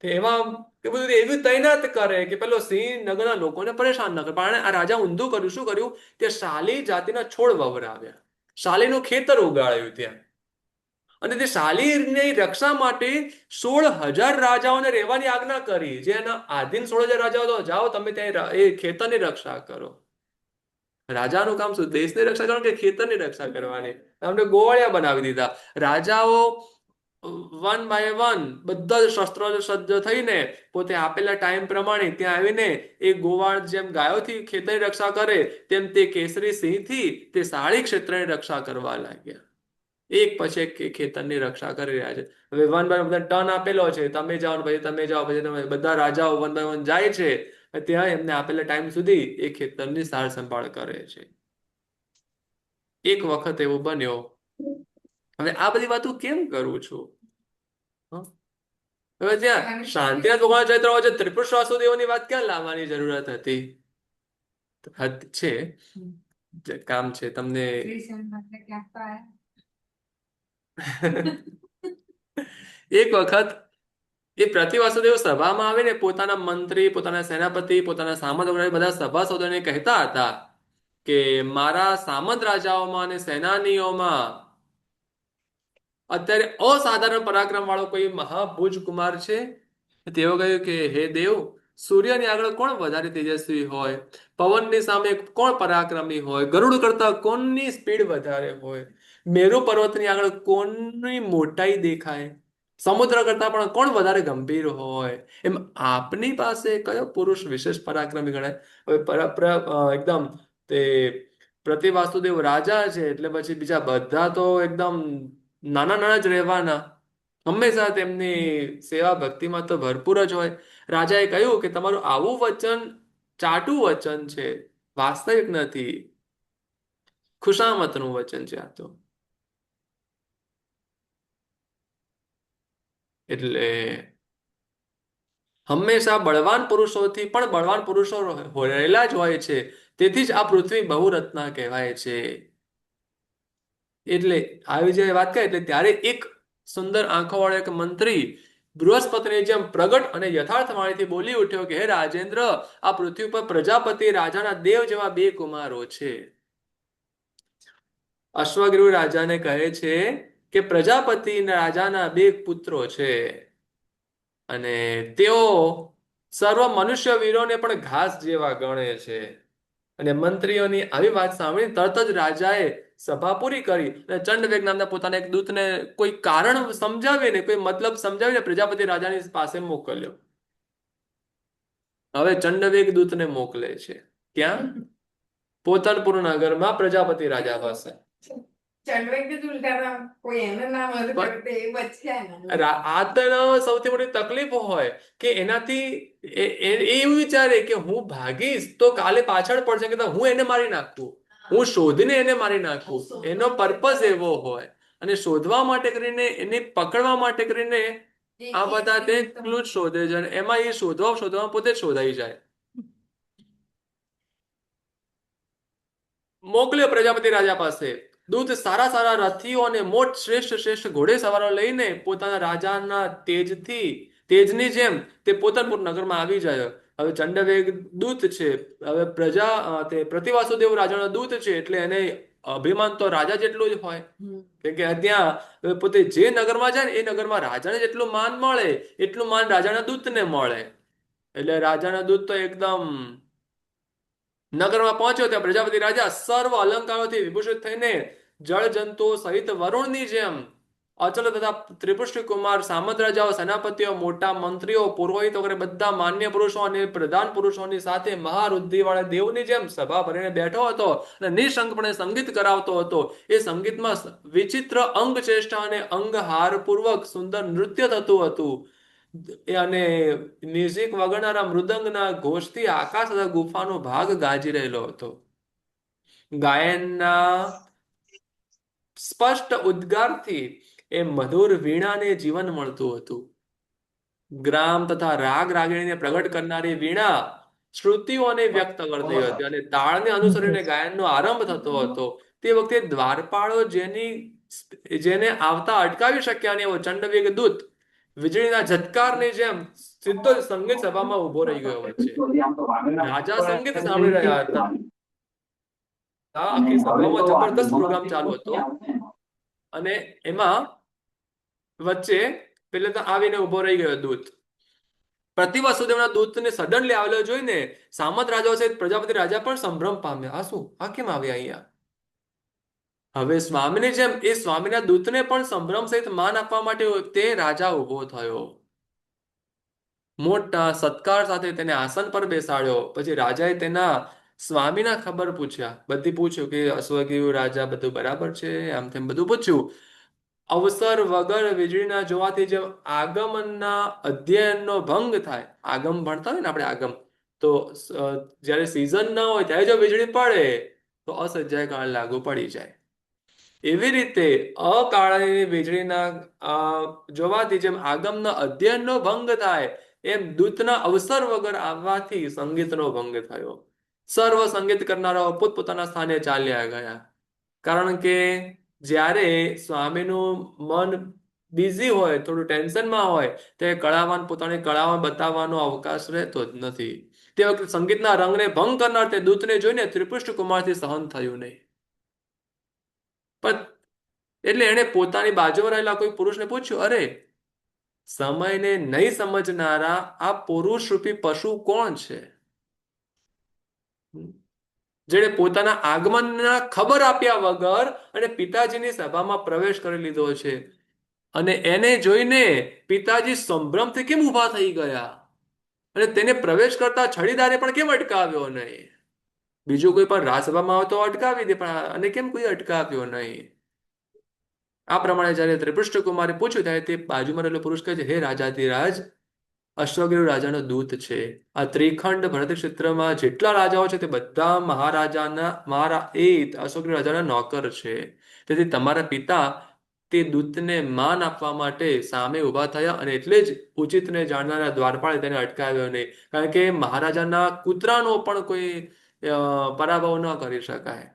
એમાં એ બધું એવી તૈનાત કરે કે પેલો સિંહ નગરના લોકોને પરેશાન ન કરે. પણ આ રાજા ઊંધું કર્યું. શું કર્યું? તે શાલી જાતિના છોડ વવરાવ્યા, શાલીનું ખેતર ઉગાડ્યું ત્યાં, અને તે શાલીની રક્ષા માટે 16,000 રાજાઓને રહેવાની આજ્ઞા કરી. જે એના આધીન 16,000 રાજાઓ તો જાઓ તમે ત્યાં એ ખેતરની રક્ષા કરો. રાજાનું કામ શું? દેશની રક્ષા કરવાની કે ખેતરની રક્ષા કરવાની? અમને ગોવાળિયા બનાવી દીધા. રાજાઓ વન બાય વન બધા જ શસ્ત્રો સજ્જ થઈને પોતે આપેલા ટાઈમ પ્રમાણે ત્યાં આવીને એ ગોવાળ જેમ ગાયોથી ખેતરની રક્ષા કરે તેમ તે કેસરી સિંહથી તે શાળી ક્ષેત્રની રક્ષા કરવા લાગ્યા. એક પછી એક ખેતરની રક્ષા કરી રહ્યા છે. હવે વન બાય બધા ટર્ન આપેલો છે, તમે જાઓ પછી તમે જાઓ પછી તમે, બધા રાજાઓ વન બાય વન જાય છે, ત્યાં એમને આપેલા ટાઈમ સુધી એ ખેતરની સાર સંભાળ કરે છે. એક વખત એવું બન્યો, હવે આ બધી વાતો કેમ કરું છું? હવે ત્યાં શાંતિનાથ ભગવાન ચરિત્ર છે, ત્રિપુર વાસુદેવની વાત ક્યાં લાવવાની જરૂરત હતી? હદ છે, કામ છે તમને. ક્રિશ્ચન માટે ક્યાંક તો આયા. એક વખત એ પ્રતિવાસુદેવ સભામાં આવીને પોતાના મંત્રી, પોતાના સેનાપતિ, પોતાના સામંત બધા સભાસદોને કહેતા હતા કે મારા સામંત રાજાઓમાં અને સેનાનીઓમાં અત્યારે અસાધારણ પરાક્રમ વાળો કોઈ મહાભુજ કુમાર છે? તેઓ કહ્યું કે હે દેવ, સૂર્યની આગળ કોણ વધારે તેજસ્વી હોય, પવનની સામે કોણ પરાક્રમી હોય, ગરુડ કરતા કોણની સ્પીડ વધારે હોય, મેરુ પર્વતની આગળ કોની મોટાઈ દેખાય, સમુદ્ર કરતા પણ કોણ વધારે ગંભીર હોય, એમ આપની પાસે કયો પુરુષ વિશેષ પરાક્રમી ગણાય? હવે એકદમ તે પ્રતિવાસુદેવ રાજા છે એટલે પછી બીજા બધા તો એકદમ નાના નાના જ રહેવાના, હંમેશા તેમની સેવા ભક્તિમાં તો ભરપૂર જ હોય. રાજાએ કહ્યું કે તમારું આવું વચન ચાટું વચન છે, વાસ્તવિક નથી, ખુશામતનું વચન છે આ તો. એટલે હંમેશા બળવાન પુરુષોથી પણ બળવાન પુરુષો રહેલા જ હોય છે. તેથી જ આ પૃથ્વી બહુરત્ના કહેવાય છે. એટલે આવી જે વાત કરે એટલે ત્યારે એક સુંદર આંખોવાળો એક મંત્રી બૃહસ્પતિની જેમ પ્રગટ અને યથાર્થ વાણીથી બોલી ઉઠ્યો કે હે રાજેન્દ્ર, આ પૃથ્વી પર પ્રજાપતિ રાજાના દેવ જેવા બે કુમારો છે. અશ્વગૃહ રાજાને કહે છે કે પ્રજાપતિ રાજાના બે પુત્રો છે અને તેઓ સર્વ મનુષ્ય વીરોને પણ ઘાસ જેવા ગણે છે. અને મંત્રીઓની આવી વાત સાંભળી તરત જ રાજાએ સભા પૂરી કરી અને ચંડવેગ નામના પોતાના એક દૂતને કોઈ કારણ સમજાવીને કોઈ મતલબ સમજાવીને પ્રજાપતિ રાજાની પાસે મોકલ્યો. હવે ચંડવેગ દૂતને મોકલે છે ક્યાં? પોતનપુર નગરમાં પ્રજાપતિ રાજા પાસે. આ તો સૌથી મોટી તકલીફ હોય કે એનાથી એવું વિચારે કે હું ભાગીશ તો કાલે પાછળ પડશે કે હું એને મારી નાખું, હું શોધીને એને મારી નાખું. એનો પર્પઝ એવો હોય અને શોધવા માટે કરીને એને પકડવા માટે કરીને આ બધા તે ક્લુ શોધે છે અને એમાં એ શોધવા પોતે જ શોધાઈ જાય. મોકલ્યો પ્રજાપતિ રાજા પાસે દૂત સારા સારા રથીઓ અને મોટ શ્રેષ્ઠ ઘોડે સવારો લઈને પોતાના રાજાના તેજની જેમ તે પોતનપુર નગરમાં આવી જાય. હવે ચંડવેગ દૂત છે, હવે તે પ્રતિવાસુદેવ રાજાનો દૂત છે એટલે એને અભિમાન તો રાજા જેટલું જ હોય. કેમ કે ત્યાં પોતે જે નગરમાં જાય ને એ નગરમાં રાજાને જેટલું માન મળે એટલું માન રાજાના દૂતને મળે. એટલે રાજાના દૂત તો એકદમ નગરમાં પહોંચ્યો ત્યાં પ્રજાપતિ રાજા સર્વ અલંકારોથી વિભૂષિત થઈને જળ જંતુઓ સહિત વરુણની જેમ અચલ તથા ત્રિપુષ્ટિ કુમાર સામંત રાજાઓ, સેનાપતિઓ, મોટા મંત્રીઓ, પુરોહિતો વગેરે બધા માન્ય પુરુષો અને પ્રધાન પુરુષોની સાથે મહારુદ્ધિ વાળા દેવની જેમ સભા ભરીને બેઠો હતો અને નિઃશંકપણે સંગીત કરાવતો હતો. એ સંગીતમાં વિચિત્ર અંગ ચેષ્ટા અને અંગહાર પૂર્વક સુંદર નૃત્ય થતું હતું અને મ્યુઝિક વગાડનારા મૃદંગના ઘોષથી આકાશ તથા ગુફાનો ભાગ ગાજી રહેલો હતો. ગાયનના સ્પષ્ટ ઉદ્ગારથી એ મધુર વીણાને જીવન મળતું હતું. ગ્રામ તથા રાગ રાગીણીને પ્રગટ કરનારી વીણા શ્રુતિઓને વ્યક્ત કરતી હતી અને તાળને અનુસરીને ગાયનનો આરંભ થતો હતો. તે વખતે દ્વારપાળો જેને આવતા અટકાવી શક્યા નહીં એવો ચંડવેગ દૂત વીજળીના ઝટકારની જેમ સીધો જ સંગીત સભામાં ઉભો રહી ગયો વચ્ચે. રાજા સંગીત સાંભળી રહ્યા હતા. આખી સભામાં જબરદસ્ત પ્રોગ્રામ ચાલુ હતો અને એમાં વચ્ચે પેલે તો આવીને ઉભો રહી ગયો દૂત. પ્રતિવાસુદેવના દૂતને સડનલી આવેલો જોઈને સામંત રાજાઓ સહિત પ્રજાપતિ રાજા પણ સંભ્રમ પામ્યા. આ શું? આ કેમ આવ્યા અહીંયા? હવે સ્વામીની જેમ એ સ્વામીના દૂતને પણ સંભ્રમ સહિત માન આપવા માટે તે રાજા ઉભો થયો. મોટા સત્કાર સાથે તેને આસન પર બેસાડ્યો. પછી રાજાએ તેના સ્વામીના ખબર પૂછ્યા. બધી પૂછ્યું કે અશ્વગીર રાજા બધું બરાબર છે, આમ તેમ બધું પૂછ્યું. અવસર વગર વીજળીના જોવાથી જેમ આગમનના અધ્યયનનો ભંગ થાય, આગમ ભણતા હોય ને આપણે આગમ, તો જ્યારે સિઝન ના હોય ત્યારે જો વીજળી પડે તો અસહ્ય કાળ લાગુ પડી જાય. એવી રીતે અકાળની વીજળીના જોવાથી જેમ આગમના અધ્યયનનો ભંગ થાય એમ દૂતના અવસર વગર આવવાથી સંગીતનો ભંગ થયો. સર્વ સંગીત કરનારાઓ પોતપોતાના સ્થાને ચાલ્યા ગયા. કારણ કે જ્યારે સ્વામીનું મન બિઝી હોય, થોડું ટેન્શનમાં હોય, તે કળાવાન પોતાની કળામાં બતાવવાનો અવકાશ રહેતો જ નથી. તે વખતે સંગીતના રંગને ભંગ કરનાર તે દૂતને જોઈને ત્રિપુષ્ટ કુમારથી સહન થયું નહીં. પણ એટલે એને પોતાની બાજુમાં રહેલા કોઈ પુરુષને પૂછ્યું, અરે સમયને નહીં સમજનારા આ પુરુષ રૂપી પશુ કોણ છે જેણે પોતાના આગમનના ખબર આપ્યા વગર અને પિતાજીની સભામાં પ્રવેશ કરી લીધો છે? અને એને જોઈને પિતાજી સંભ્રમથી કેમ ઊભા થઈ ગયા અને તેને પ્રવેશ કરતા છડીદારે પણ કેમ અટકાવ્યો નહીં? બીજું કોઈ પણ રાજસભામાં આવે તો અટકાવી દે, પણ અને કેમ કોઈ અટકાવ્યો નહીં? આ પ્રમાણે જયારે ત્રિપુષ્ટ કુમારે પૂછ્યું ત્યારે તે બાજુમાં રહેલો પુરુષ કહે છે, હે રાજાધિરાજ, અશ્વગીર રાજાનો દૂત છે. આ ત્રિખંડ ભરત ક્ષેત્રમાં જેટલા રાજાઓ છે તે બધા અશ્વગીર રાજાના નોકર છે. તેથી તમારા પિતા તે દૂતને માન આપવા માટે સામે ઊભા થયા, અને એટલે જ ઉચિતને જાણનારા દ્વારપાળે તેને અટકાવ્યો નહીં, કારણ કે મહારાજાના કૂતરાનો પણ કોઈ પરાભવ ન કરી શકાય,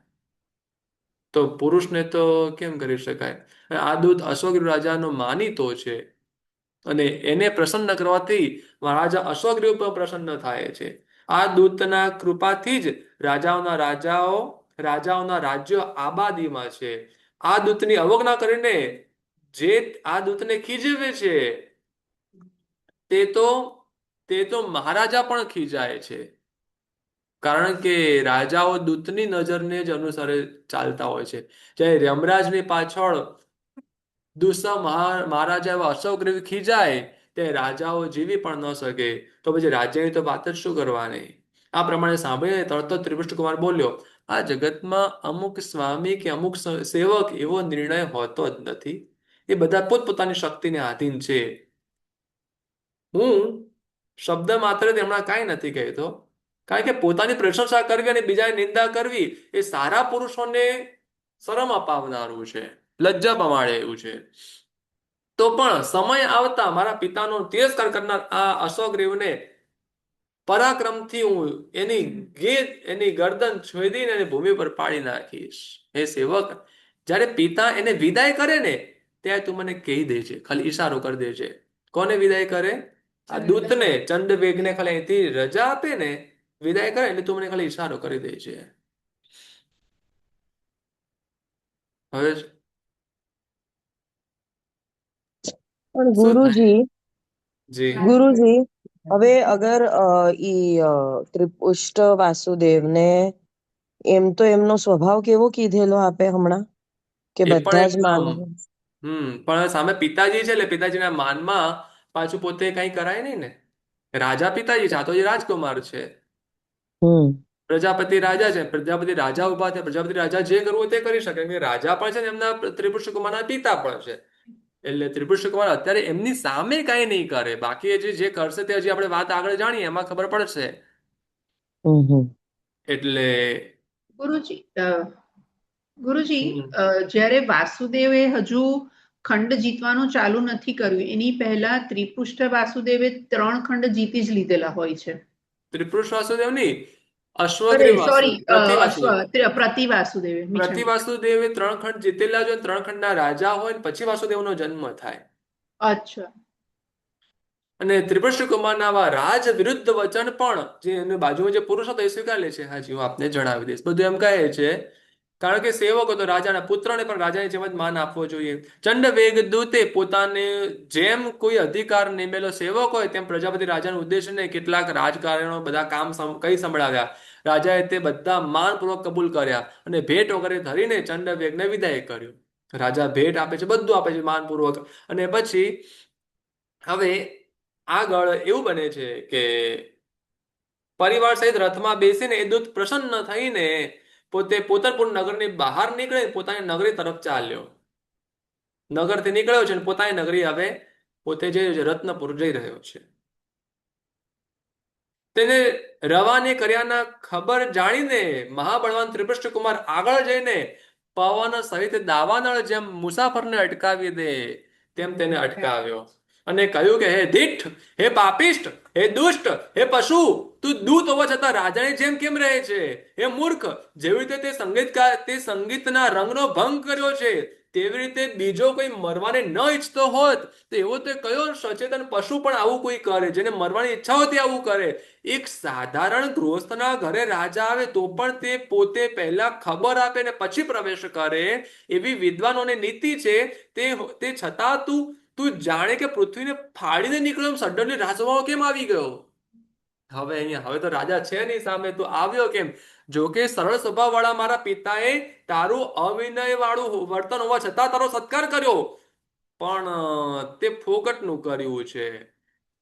તો પુરુષને તો કેમ કરી શકાય. આ દૂત અશ્વગૃહ રાજાનો માનીતો છે, અને એને પ્રસન્ન કરવાથી મહારાજા અશ્વગૃહ પણ પ્રસન્ન થાય છે. આ દૂતના કૃપાથી જ રાજાઓના રાજ્યો આબાદીમાં છે. આ દૂતની અવગણના કરીને જે આ દૂતને ખીજવે છે, તે તો મહારાજા પણ ખીજાય છે, કારણ કે રાજાઓ દૂતની નજરને જ અનુસરે ચાલતા હોય છે. જ્યારે યમરાજની પાછળ દુસ્સા મહારાજા એવા અશ્વગૃહ ખીજાય તે રાજાઓ જીવી પણ ન શકે, તો પછી રાજ્યની તો વાત જ શું કરવાની. આ પ્રમાણે સાંભળીને તરત જ ત્રિપુષ્ટકુમાર બોલ્યો, આ જગતમાં અમુક સ્વામી કે અમુક સેવક એવો નિર્ણય હોતો જ નથી, એ બધા પોતપોતાની શક્તિને આધીન છે. હું શબ્દ માત્ર હમણાં કાંઈ નથી કહેતો, કારણ કે પોતાની પ્રશંસા કરવી અને બીજાની નિંદા કરવી એ સારા પુરુષોને શરમ અપાવનારું છે, લજ્જા પમાડે એવું છે. તો પણ સમય આવતા મારા પિતાનો તિરસ્કાર કરનાર આ અશ્વગ્રીવને પરાક્રમથી હું એની ગરદન છેદીને એની ભૂમિ પર પાડી નાખીશ. હે સેવક, જ્યારે પિતા એને વિદાય કરે ને ત્યારે તું મને કહી દેજે, ખાલી ઈશારો કરી દેજે. કોને વિદાય કરે? આ દૂતને, ચંડવેગને ખાલી અહીંથી રજા આપે ને, વિદાય કરે એટલે તું મને ખાલી ઈશારો કરી દેજે. હવે પણ શું થાય? જી ગુરુજી, હવે અગર ત્રિપુષ્ટ વાસુદેવને એમ તો એમનો સ્વભાવ કેવો કીધેલો આપે હમણાં, કે એ પણ બધા જ એકદમ માનવ. પણ સામે પિતાજી છે એટલે પિતાજીના માનમાં પાછું પોતે કઈ કરાય નહીં ને. રાજા પિતાજી છે, આ તો એ રાજકુમાર છે. પ્રજાપતિ રાજા છે, પ્રજાપતિ રાજા ઉભા છે, પ્રજાપતિ રાજા જે કરવું તે કરી શકે, કે રાજા પણ છે ને એમના ત્રિપુષ્ટકુમારના પિતા પણ છે. એટલે ત્રિપુષ્ટકુમાર અત્યારે એમની સામે કઈ નહીં કરે, બાકી જે કરશે તે હજી આપણે વાત આગળ જાણીએ એમાં ખબર પડશે. એટલે ગુરુજી જ્યારે વાસુદેવે હજુ ખંડ જીતવાનું ચાલુ નથી કર્યું, એની પહેલા ત્રિપુષ્ટ વાસુદેવે 3 ખંડ જીતી જ લીધેલા હોય છે. ત્રિપુષ્ટ વાસુદેવ નહીં, અશ્વગ્રીવ પ્રતિવાસુદેવે 3 ખંડ જીતેલા જો 3 ખંડના રાજા હોય પછી વાસુદેવનો જન્મ થાય. અચ્છા. અને ત્રિપુષ્ટ કુમારના આવા રાજ વિરુદ્ધ વચન પણ જે એની બાજુમાં જે પુરુષ હતો એ સ્વીકાર લે છે. હાજી, હું આપને જણાવી દઈશ. બધું એમ કહે છે, કારણ કે સેવક હતો રાજાના પુત્રને પણ રાજાની જેમ જ માન આપવો જોઈએ. ચંડવેગ દૂતે પોતાને જેમ કોઈ અધિકાર નિમેલો સેવક હોય તેમ પ્રજાપતિ રાજાનો ઉદ્દેશને કેટલાક રાજકારણો બધા કામ કઈ સંભળાવ્યા. રાજાએ તે બધા માનપૂર્વક કબૂલ કર્યા અને ભેટ વગેરે ધરીને ચંડવેગને વિદાય કર્યો. રાજા ભેટ આપે છે, બધું આપે છે માનપૂર્વક. અને પછી હવે આગળ એવું બને છે કે પરિવાર સહિત રથમાં બેસીને એ દૂત પ્રસન્ન થઈને પોતે પોતરપુર નગરની બહાર નીકળે, પોતાની નગરી તરફ ચાલ્યો. નગરથી નીકળ્યો છે અને પોતાની નગરી હવે પોતે જે રત્નપુર જઈ રહ્યો છે. તેને રવાને કર્યાના ખબર જાણીને મહાબળવાન ત્રિપુષ્ટ કુમાર આગળ જઈને પવન સહિત દાવાનળ જેમ મુસાફરને અટકાવી દે તેમ તેને અટકાવ્યો અને કહ્યું કે હે દીઠ, હે પાપિષ્ટ, હે દુષ્ટ, હે પશુ, તું દૂત હોવા છતાં રાજાની જેમ કેમ રહે છે? હે મૂર્ખ, જેવી રીતે તે સંગીતના રંગનો ભંગ કર્યો છે તેવી રીતે બીજો કોઈ મરવાને ન ઈચ્છતો હોત તો એવો તે કયો સચેતન પશુ પણ આવું કોઈ કરે, જેને મરવાની ઈચ્છા હોતી આવું કરે? એક સાધારણ ગૃહસ્થના ઘરે રાજા આવે તો પણ તે પોતે પહેલા ખબર આપે ને પછી પ્રવેશ કરે, એવી વિદ્વાનોની નીતિ છે. તે છતાં તું જાણે કે પૃથ્વીને ફાડીને નીકળ્યો સડનલી રાજસભામાં કેમ આવી ગયો? હવે તો રાજા છે નહીં સામે, તું આવ્યો કેમ? જો કે સરળ સ્વભાવ વાળા મારા પિતાએ તારું અવિનય વાળું વર્તન હોવા છતાં તારો સત્કાર કર્યો, પણ તે ફોકટનું કર્યું છે.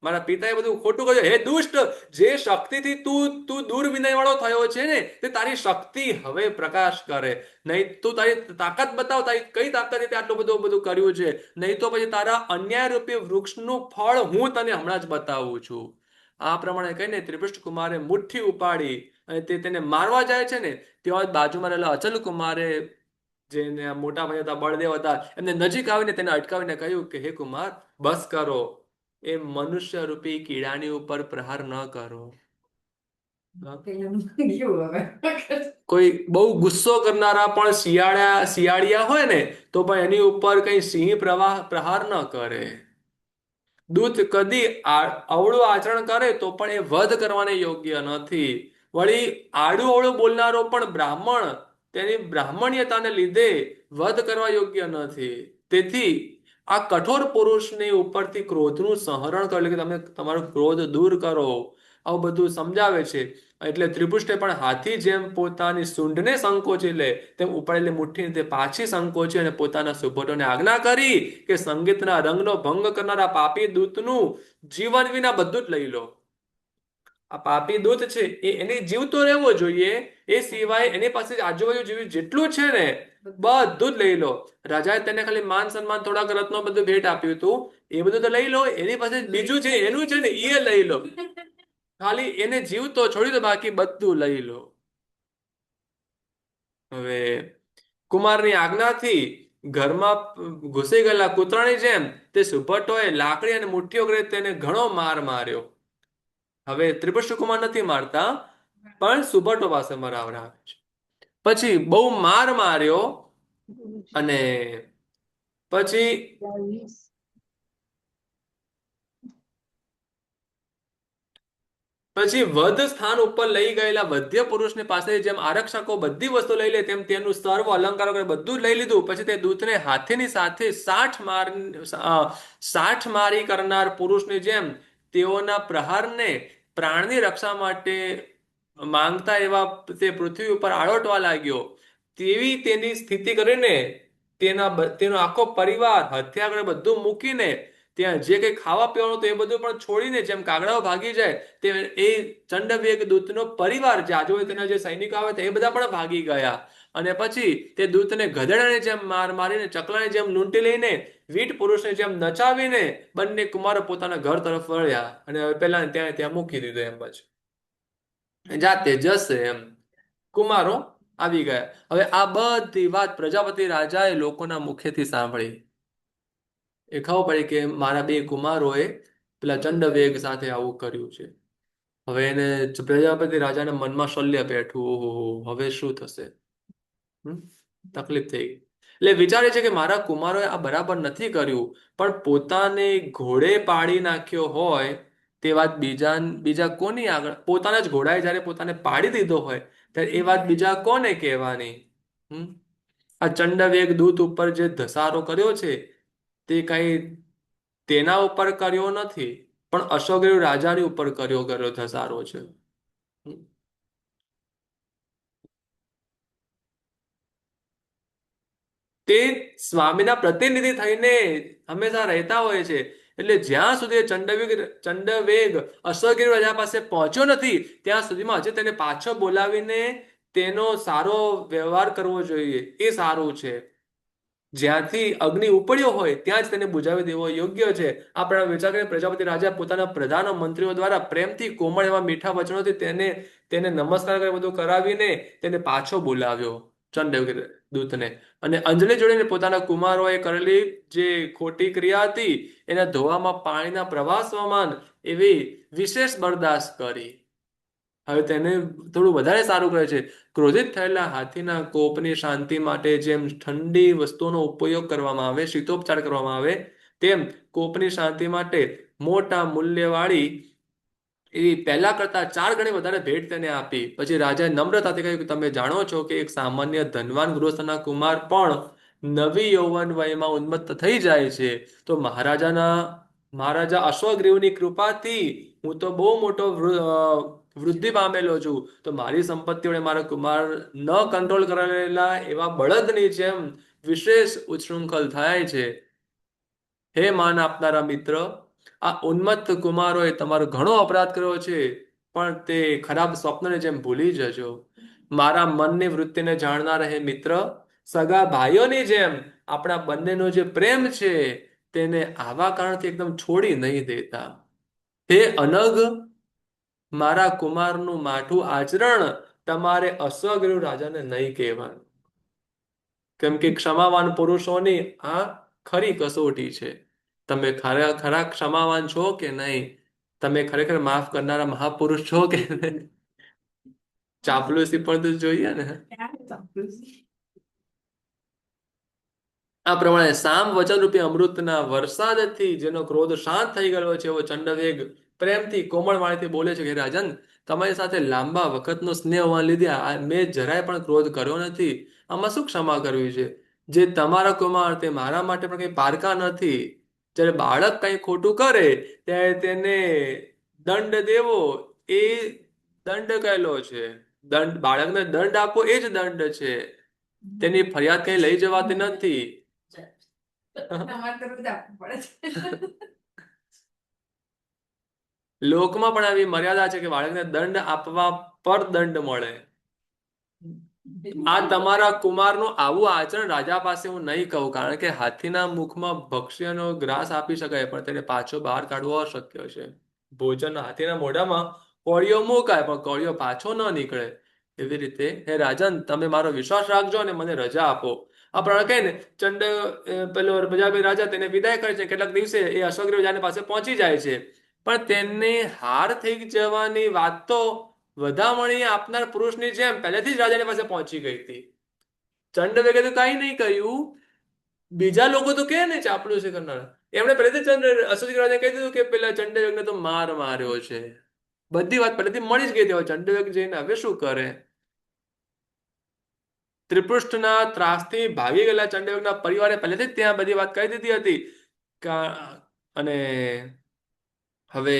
મારા પિતાએ બધું ખોટું કર્યું. હે દુષ્ટ, જે શક્તિથી તું દૂર વિનય વાળો થયો છે ને તે તારી શક્તિ હવે પ્રકાશ કરે. નહીં તું તારી તાકાત બતાવ, તારી કઈ તાકાત તે આટલું બધું કર્યું છે. નહીં તો પછી તારા અન્યાય રૂપી વૃક્ષનું ફળ હું તને હમણાં જ બતાવું છું. આ પ્રમાણે કહીને ત્રિપુષ્ટ કુમારે મુઠ્ઠી ઉપાડી અને તેને મારવા જાય છે ને ત્યાં બાજુમાં રહેલા અચલ કુમારે જેને આ મોટા ભાઈ હતા બળદેવ હતા, એમને નજીક આવીને તેને અટકાવીને કહ્યું કે હે કુમાર, બસ કરો, એ મનુષ્ય રૂપી કીડાની ઉપર પ્રહાર ન કરો. કોઈ બહુ ગુસ્સો કરનારા પણ શિયાળિયા હોય ને તો પણ એની ઉપર કઈ સિંહ પ્રહાર ન કરે. દૂત કદી અવળું આચરણ કરે તો પણ એ વધ કરવાને યોગ્ય નથી. વળી આડું અવળું બોલનારો પણ બ્રાહ્મણ તેની બ્રાહ્મણ્યતાને લીધે વધ કરવા યોગ્ય નથી. તેથી આ કઠોર પુરુષની ઉપરથી ક્રોધનું સંહરણ કરો, એટલે કે તમે તમારો ક્રોધ દૂર કરો, આવું બધું સમજાવે છે. એટલે ત્રિપુષ્ટે પણ હાથી જેમ પોતાની સૂંઢને સંકોચી લે તેમ ઉપાડેલી મુઠ્ઠીને તે પાછી સંકોચી અને પોતાના સુભટોને આજ્ઞા કરી કે સંગીતના રંગનો ભંગ કરનારા પાપી દૂતનું જીવન વિના બધું જ લઈ લો. આ પાપી દૂત છે એને જીવતો રહેવો જોઈએ, એ સિવાય એની પાસે આજુબાજુ જેવી જેટલું છે ને બધું જ લઈ લો. રાજાએ તેને ખાલી માન સન્માન થોડાક રત્નો બધું ભેટ આપ્યું હતું, એ બધું તો લઈ લો. એની પાસે બીજું છે એનું છે ને એ લઈ લો. ખાલી એને જીવતો છોડી દો, બાકી બધું લઈ લો. હવે કુમારની આજ્ઞાથી ઘરમાં ઘૂસી ગયેલા કૂતરાની જેમ તે સુભટોએ લાકડી અને મુઠ્ઠીઓ કરી તેને ઘણો માર માર્યો. હવે ત્રિપુષ્ટ કુમાર નથી મારતા, પણ સુભટો પાસે મરાવરાવે છે. પછી બહુ માર માર્યો અને પછી વધ સ્થાન ઉપર લઈ ગયેલા વધ્ય પુરુષની પાસે જેમ આરક્ષકો બધી વસ્તુ લઈ લે તેમ તેનું સર્વ અલંકારો બધું જ લઈ લીધું. પછી તે દૂતને હાથીની સાથે 60 મારી કરનાર પુરુષની જેમ તેઓના પ્રહારને પ્રાણની રક્ષા માટે માંગતા એવા તે પૃથ્વી ઉપર આળોટવા લાગ્યો. તેવી તેની સ્થિતિ કરીને તેનો આખો પરિવાર હથિયાર બધું મૂકીને ત્યાં જે કંઈ ખાવા પીવાનું હતું એ બધું પણ છોડીને જેમ કાગડાઓ ભાગી જાય તે એ ચંડવેગ દૂતનો પરિવાર જે આજુબાજુ તેના જે સૈનિકો આવે એ બધા પણ ભાગી ગયા. અને પછી તે દૂતને ગધેડાની જેમ માર મારીને ચકલાની જેમ લૂંટી લઈને વીટ પુરુષને જેમ નચાવીને બંને કુમારો પોતાના ઘર તરફ વળ્યા અને પેલા ત્યાં મૂકી દીધો. એમ પછી જાતે જશે એમ કુમારો આવી ગયા. હવે આ બધી વાત પ્રજાપતિ રાજાએ લોકોના મુખેથી સાંભળી. એ ખબર પડી કે મારા બે કુમારોએ પેલા ચંડવેગ સાથે આવું કર્યું છે. હવે એને પ્રજાપતિ રાજાના મનમાં શલ્ય બેઠું, ઓહો હવે શું થશે, તકલીફ થઈ ગઈ. એટલે વિચારે છે કે મારા કુમારોએ આ બરાબર નથી કર્યું, પણ પોતાને ઘોડે પાડી નાખ્યો હોય તે વાત બીજા કોની આગળ, પોતાના જ ઘોડાએ જયારે પોતાને પાડી દીધો હોય ત્યારે એ વાત બીજા કોને કહેવાની. આ ચંડવેગ દૂત ઉપર જે ધસારો કર્યો છે તે કઈ તેના ઉપર કર્યો નથી, પણ અશોકદેવ રાજાની ઉપર કર્યો ધસારો છે. તે સ્વામીના પ્રતિનિધિ થઈને હંમેશા રહેતા હોય છે. એટલે જ્યાં સુધી ચંડવેગ અશ્વગીર રાજા પાસે પહોંચ્યો નથી ત્યાં સુધીમાં હજી તેને પાછો બોલાવીને તેનો સારો વ્યવહાર કરવો જોઈએ, એ સારું છે. જ્યાંથી અગ્નિ ઉપડ્યો હોય ત્યાં જ તેને બુજાવી દેવો યોગ્ય છે. આપણા વિચાર કરીને પ્રજાપતિ રાજા પોતાના પ્રધાન મંત્રીઓ દ્વારા પ્રેમથી કોમળ એવા મીઠા વચનોથી તેને નમસ્કાર કરી બધું કરાવીને તેને પાછો બોલાવ્યો ચંડવેગ દૂતને. અને અંજલિ જોડીને પોતાના કુમારોએ કરેલી જે ખોટી ક્રિયા હતી એના ધોવામાં પાણીના પ્રવાહ સમાન એવી વિશેષ બરદાસ્ત કરી. હવે તેને થોડું વધારે સારું કરે છે. ક્રોધિત થયેલા હાથીના કોપની શાંતિ માટે જેમ ઠંડી વસ્તુઓનો ઉપયોગ કરવામાં આવે, શીતોપચાર કરવામાં આવે, તેમ કોપની શાંતિ માટે મોટા મૂલ્યવાળી એવી પહેલા કરતા 4 ગણી વધારે ભેટ તેને આપી. પછી રાજાએ નમ્રતાથી કહ્યું કે તમે જાણો છો કે એક સામાન્ય ધનવાન ગૃહસ્થના કુમાર પણ નવી યૌવન વયમાં ઉન્મત્ત થઈ જાય છે, તો મહારાજા અશ્વગ્રીવની કૃપાથી હું તો બહુ મોટો વૃદ્ધિ પામેલો છું, તો મારી સંપત્તિ વડે મારા કુમાર ન કંટ્રોલ કરેલા એવા બળદની જેમ વિશેષ ઉચ્છૃંખલ થાય છે. હે માન આપનારા મિત્ર, આ ઉન્મત્ત કુમારોએ તમારો ઘણો અપરાધ કર્યો છે, પણ તે ખરાબ સ્વપ્નને જેમ ભૂલી જજો. મારા મનની વૃત્તિને જાણનાર હે મિત્ર, સગા ભાઈઓની જેમ આપણા બંનેનો જે પ્રેમ છે તેને આવા કારણથી એકદમ છોડી નહીં દેતા. હે અનગ, મારા કુમારનું માઠું આચરણ તમારે અશ્વગૃહ રાજાને નહીં કહેવાનું, કેમ કે ક્ષમાવાન પુરુષોની આ ખરી કસોટી છે. તમે ખરા ક્ષમાવાન છો કે નહીં? તમે ખરેખર માફ કરનારા મહાપુરુષ છો કે નહીં? ચાપલુસી પણ તો જોઈએ ને. આ પ્રમાણે સામ વચનરૂપી અમૃતના વરસાદથી જેનો ક્રોધ શાંત થઈ ગયો છે એવો ચંડવેગ પ્રેમથી કોમળ વાણીથી બોલે છે કે રાજન, તમારી સાથે લાંબા વખતનો સ્નેહ હોવાને લીધે મેં જરાય પણ ક્રોધ કર્યો નથી. આમાં શું ક્ષમા કરવી છે? જે તમારા કુમાર તે મારા માટે પણ કઈ પારકા નથી. જ્યારે બાળક કઈ ખોટું કરે ત્યારે તેને દંડ દેવો એ દંડ કહેલો છે. બાળકને દંડ આપવો એ જ દંડ છે. તેની ફરિયાદ કઈ લઈ જવાતી નથી. તમારે તો બધું આપવું પડે છે. લોકમાં પણ આવી મર્યાદા છે કે બાળકને દંડ આપવા પર દંડ મળે. આ તમારા કુમારનું આવું આચરણ રાજા પાસે હું નહીં કહું, કારણ કે હાથીના મુખમાં ભક્ષ્યનો ગ્રાસ આપી શકાય પણ તેને પાછો બહાર કાઢવો અશક્ય છે. ભોજન હાથીના મોઢામાં કોળિયો મુકાય પણ કોળિયો પાછો ન નીકળે. એવી રીતે હે રાજન, તમે મારો વિશ્વાસ રાખજો અને મને રજા આપો. આ પ્રમાણે કહે ને પેલો પ્રજાપતિ રાજા તેને વિદાય કરે છે. કેટલાક દિવસે એ અશ્વગ્રીવ રાજાની પાસે પહોંચી જાય છે, પણ તેને હાર થઈ જવાની વાત તો વધામણી આપનાર પુરુષની જેમ પહેલેથી જ રાજાની પાસે પહોંચી ગઈ હતી. ચંડવેગે તો કઈ નહીં કહ્યું. બીજા લોકો તો કે ને ચાપલુસી કરનાર, એમણે પહેલેથી અશ્વગ્રીવ રાજાને કહી દીધું કે પેલા ચંડવેગને તો માર્યો છે. બધી વાત પહેલેથી મળી જ ગઈ હતી. ચંડવેગ જઈને હવે શું કરે? ત્રિપૃષ્ઠના ત્રાસથી ભાગી ગયેલા ચંડવેગના પરિવારે પહેલેથી જ ત્યાં બધી વાત કહી દીધી હતી. અને હવે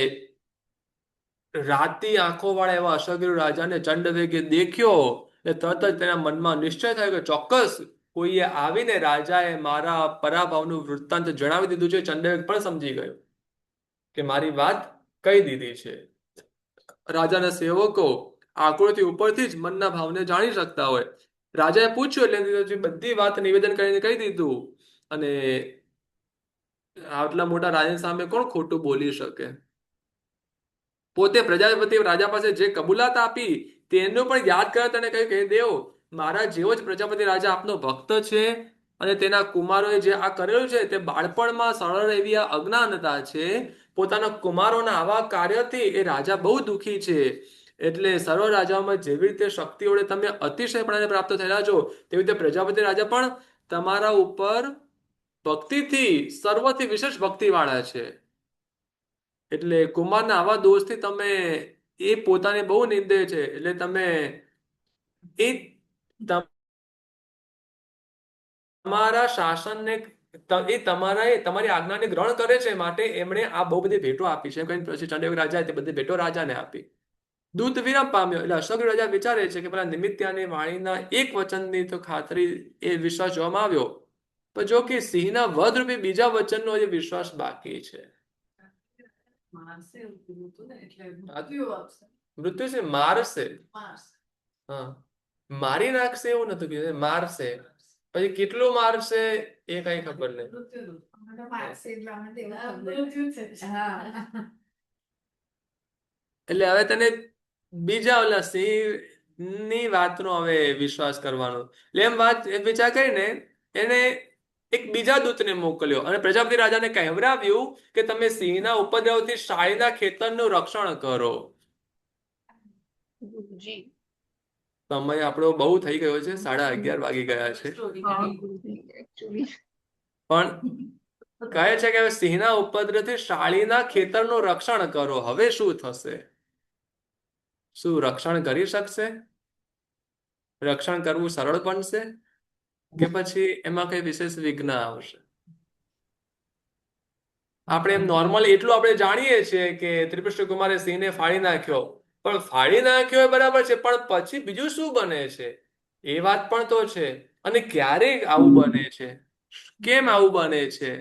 રાતી આંખો વાળા એવા અશ્વગ્રીવ રાજાને ચંડવેગે દેખ્યો એટલે તરત જ તેના મનમાં નિશ્ચય થયો કે ચોક્કસ કોઈએ આવીને રાજાએ મારા પરાભવનું વૃત્તાંત જણાવી દીધું છે. ચંડવેગ પણ સમજી ગયો કે મારી વાત કહી દીધી છે. રાજાના સેવકો આકૃતિ ઉપરથી જ મનના ભાવને જાણી શકતા હોય. રાજાએ પૂછ્યું એટલે બધી વાત નિવેદન કરીને કહી દીધું. અને આટલા મોટા રાજા સામે કોણ ખોટું બોલી શકે? પોતે પ્રજાપતિ રાજા પાસે જે કબૂલાત આપી તેનું પણ યાદ કરે તેને કહ્યું કે દેવ, મારા જેવો જ પ્રજાપતિ રાજા આપનો ભક્ત છે અને તેના કુમારોએ જે આ કરેલું છે તે બાળપણમાં સરળ એવી આ અજ્ઞાનતા છે. પોતાના કુમારોના આવા કાર્યથી એ રાજા બહુ દુઃખી છે. એટલે સર્વ રાજાઓમાં જેવી રીતે શક્તિ વડે તમે અતિશયપણાને પ્રાપ્ત થયેલા છો, તેવી રીતે પ્રજાપતિ રાજા પણ તમારા ઉપર ભક્તિથી સર્વથી વિશેષ ભક્તિ વાળા છે. એટલે કુમારના આવા દોષથી તમે એ પોતાને બહુ નિંદે છે. એટલે તમે એ તમારા શાસનને તમારી આજ્ઞાને ગ્રહણ કરે છે, માટે એમણે આ બહુ બધી ભેટો આપી છે. પછી ચંડવેગ રાજાએ તે બધી ભેટો રાજાને આપી. દૂત વિરામ પામ્યો એટલે અશ્વગ્રીવ રાજા વિચારે છે કે પેલા નિમિત્યાની વાણીના એક વચનની તો ખાતરી એ વિશ્વાસ જોવામાં આવ્યો, પણ જો કે સિંહના વધ રૂપી બીજા વચનનો જે વિશ્વાસ બાકી છે. મૃત્યુ છે મારશે, હા, મારી નાખશે એવું નતું કીધું, મારશે. પછી કેટલું મારશે એ કઈ ખબર નહીં. એટલે હવે તને બીજા ઓલા સિંહ ની વાતનો હવે વિશ્વાસ કરવાનો. એટલે એમ વાત વિચાર કરીને એને એક બીજા દૂતને મોકલ્યો અને પ્રજાપતિ રાજાને કહેવરાવ્યું કે તમે સિંહના ઉપદ્રવથી શાળીના ખેતરનું રક્ષણ કરો. સમય આપણો બહુ થઈ ગયો છે, 11:30 વાગી ગયા છે. પણ કહે છે કે સિંહના ઉપદ્રવથી શાળીના ખેતરનું રક્ષણ કરો. હવે શું થશે? શું રક્ષણ કરી શકશે? રક્ષણ કરવું સરળ બનશે કે પછી એમાં કઈ વિશેષ વિઘ્ન આવશે? આપણે એમ નોર્મલ એટલું આપણે જાણીએ છીએ કે ત્રિપુષ્ટ કુમારે સિંહને ફાડી નાખ્યો, પણ ફાડી નાખ્યો એ બરાબર છે, પણ પછી બીજું શું બને છે એ વાત પણ તો છે. અને ક્યારે આવું બને છે, કેમ આવું બને છે,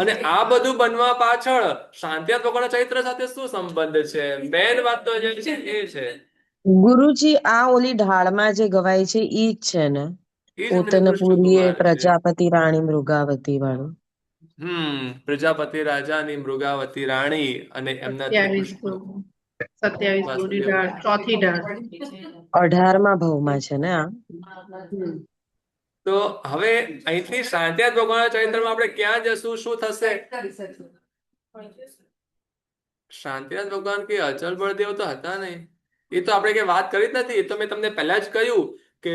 અને આ બધું બનવા પાછળ શાંતિનાથ ભગવાનના ચરિત્ર સાથે શું સંબંધ છે? મેન વાત તો જે છે એ છે. ગુરુજી, આ ઓલી ઢાળમાં જે ગવાય છે ઈ જ છે ને? એ જ પોતને ત્રિપુષ્ટ પૂરીએ કુમાર છે. પ્રજાપતિ રાણી મૃગાવતી વાળું. પ્રજાપતિ રાજાની મૃગાવતી રાણી અને એમના 27 ગુરુની ઢાળ, ચોથી ઢાળ. 18મા ભાવમાં છે ને આ? તો હવે અહીંથી શાંતિનાથ ભગવાનના ચરિત્રમાં આપણે ક્યાં જશું, શું થશે? શાંતિનાથ ભગવાન કે અચલ બળદેવ તો હતા નહીં, એ તો આપણે કઈ વાત કરી જ નથી. એ તો મેં તમને પહેલા જ કહ્યું કે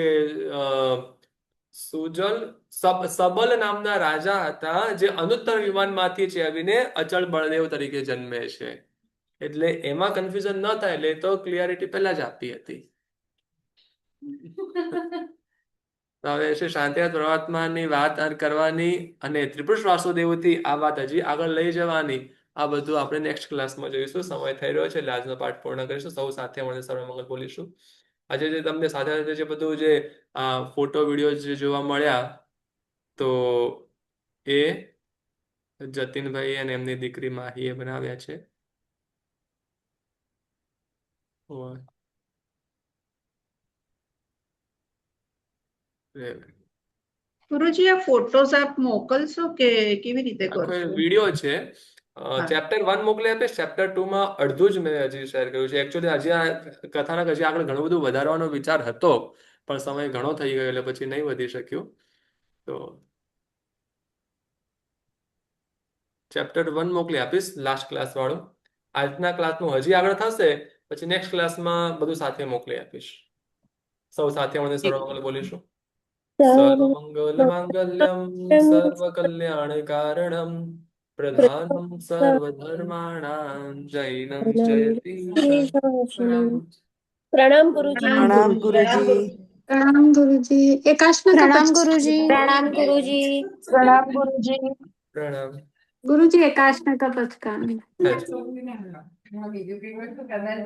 સબલ નામના રાજા હતા જે અનુત્તર વિમાનમાંથી ચેવીને અચલ બળદેવ તરીકે જન્મે છે. એટલે એમાં કન્ફ્યુઝન ન થાય, એટલે તો ક્લિયરિટી પહેલા જ આપી હતી. તો હવે શ્રી શાંતિનાથ પરમાત્માની વાત કરવાની અને ત્રિપુરુષ વાસુદેવથી આ વાત હજી આગળ લઈ જવાની, આ બધું આપણે નેક્સ્ટ ક્લાસમાં જોઈશું. સમય થઈ રહ્યો છે એટલે આજનો પાઠ પૂર્ણ કરીશું. સૌ સાથે મળીને સર્વમંગલ બોલીશું. આજે જે તમને સાથે સાથે જે બધું જે ફોટો વિડીયો જે જોવા મળ્યા, તો એ જતીનભાઈ અને એમની દીકરી માહીએ બનાવ્યા છે. ગુરુજી, આ ફોટોઝ આપ મોકલશો કે કેવી રીતે કરશો? વિડીયો છે. ચેપ્ટર 1 મોકલી આપીશ. ચેપ્ટર 2 માં અડધું જ મેં હજી શેર કર્યું છે. એકચ્યુઅલી હજી આ કથાનક હજી આગળ ઘણું બધું વધારવાનો વિચાર હતો, પણ સમય ઘણો થઈ ગયો એટલે પછી નહીં વધી શક્યું. તો ચેપ્ટર 1 મોકલી આપીશ, લાસ્ટ ક્લાસ વાળું. આજના ક્લાસનું હજી આગળ થશે, પછી નેક્સ્ટ ક્લાસમાં બધું સાથે મોકલી આપીશ. સૌ સાથે મળીને સર્વમંગલ બોલીશું. સર્વમંગલ માંગલ્યમ સર્વકલ્યાણકારણમ પ્રધાનમ સર્વધર્માણામ જૈનમ જયતિ. પ્રણામ ગુરુજી. પ્રણામ ગુરુજી. પ્રણામ ગુરુજી. પ્રણામ ગુરુજી. પ્રણામ ગુરુજી. પ્રણામ ગુરુજી. પ્રણામ ગુરુજી એકાશ્મ કા પચકાન. अच्छा। બીજું કઈ વસ્તુ કરનાર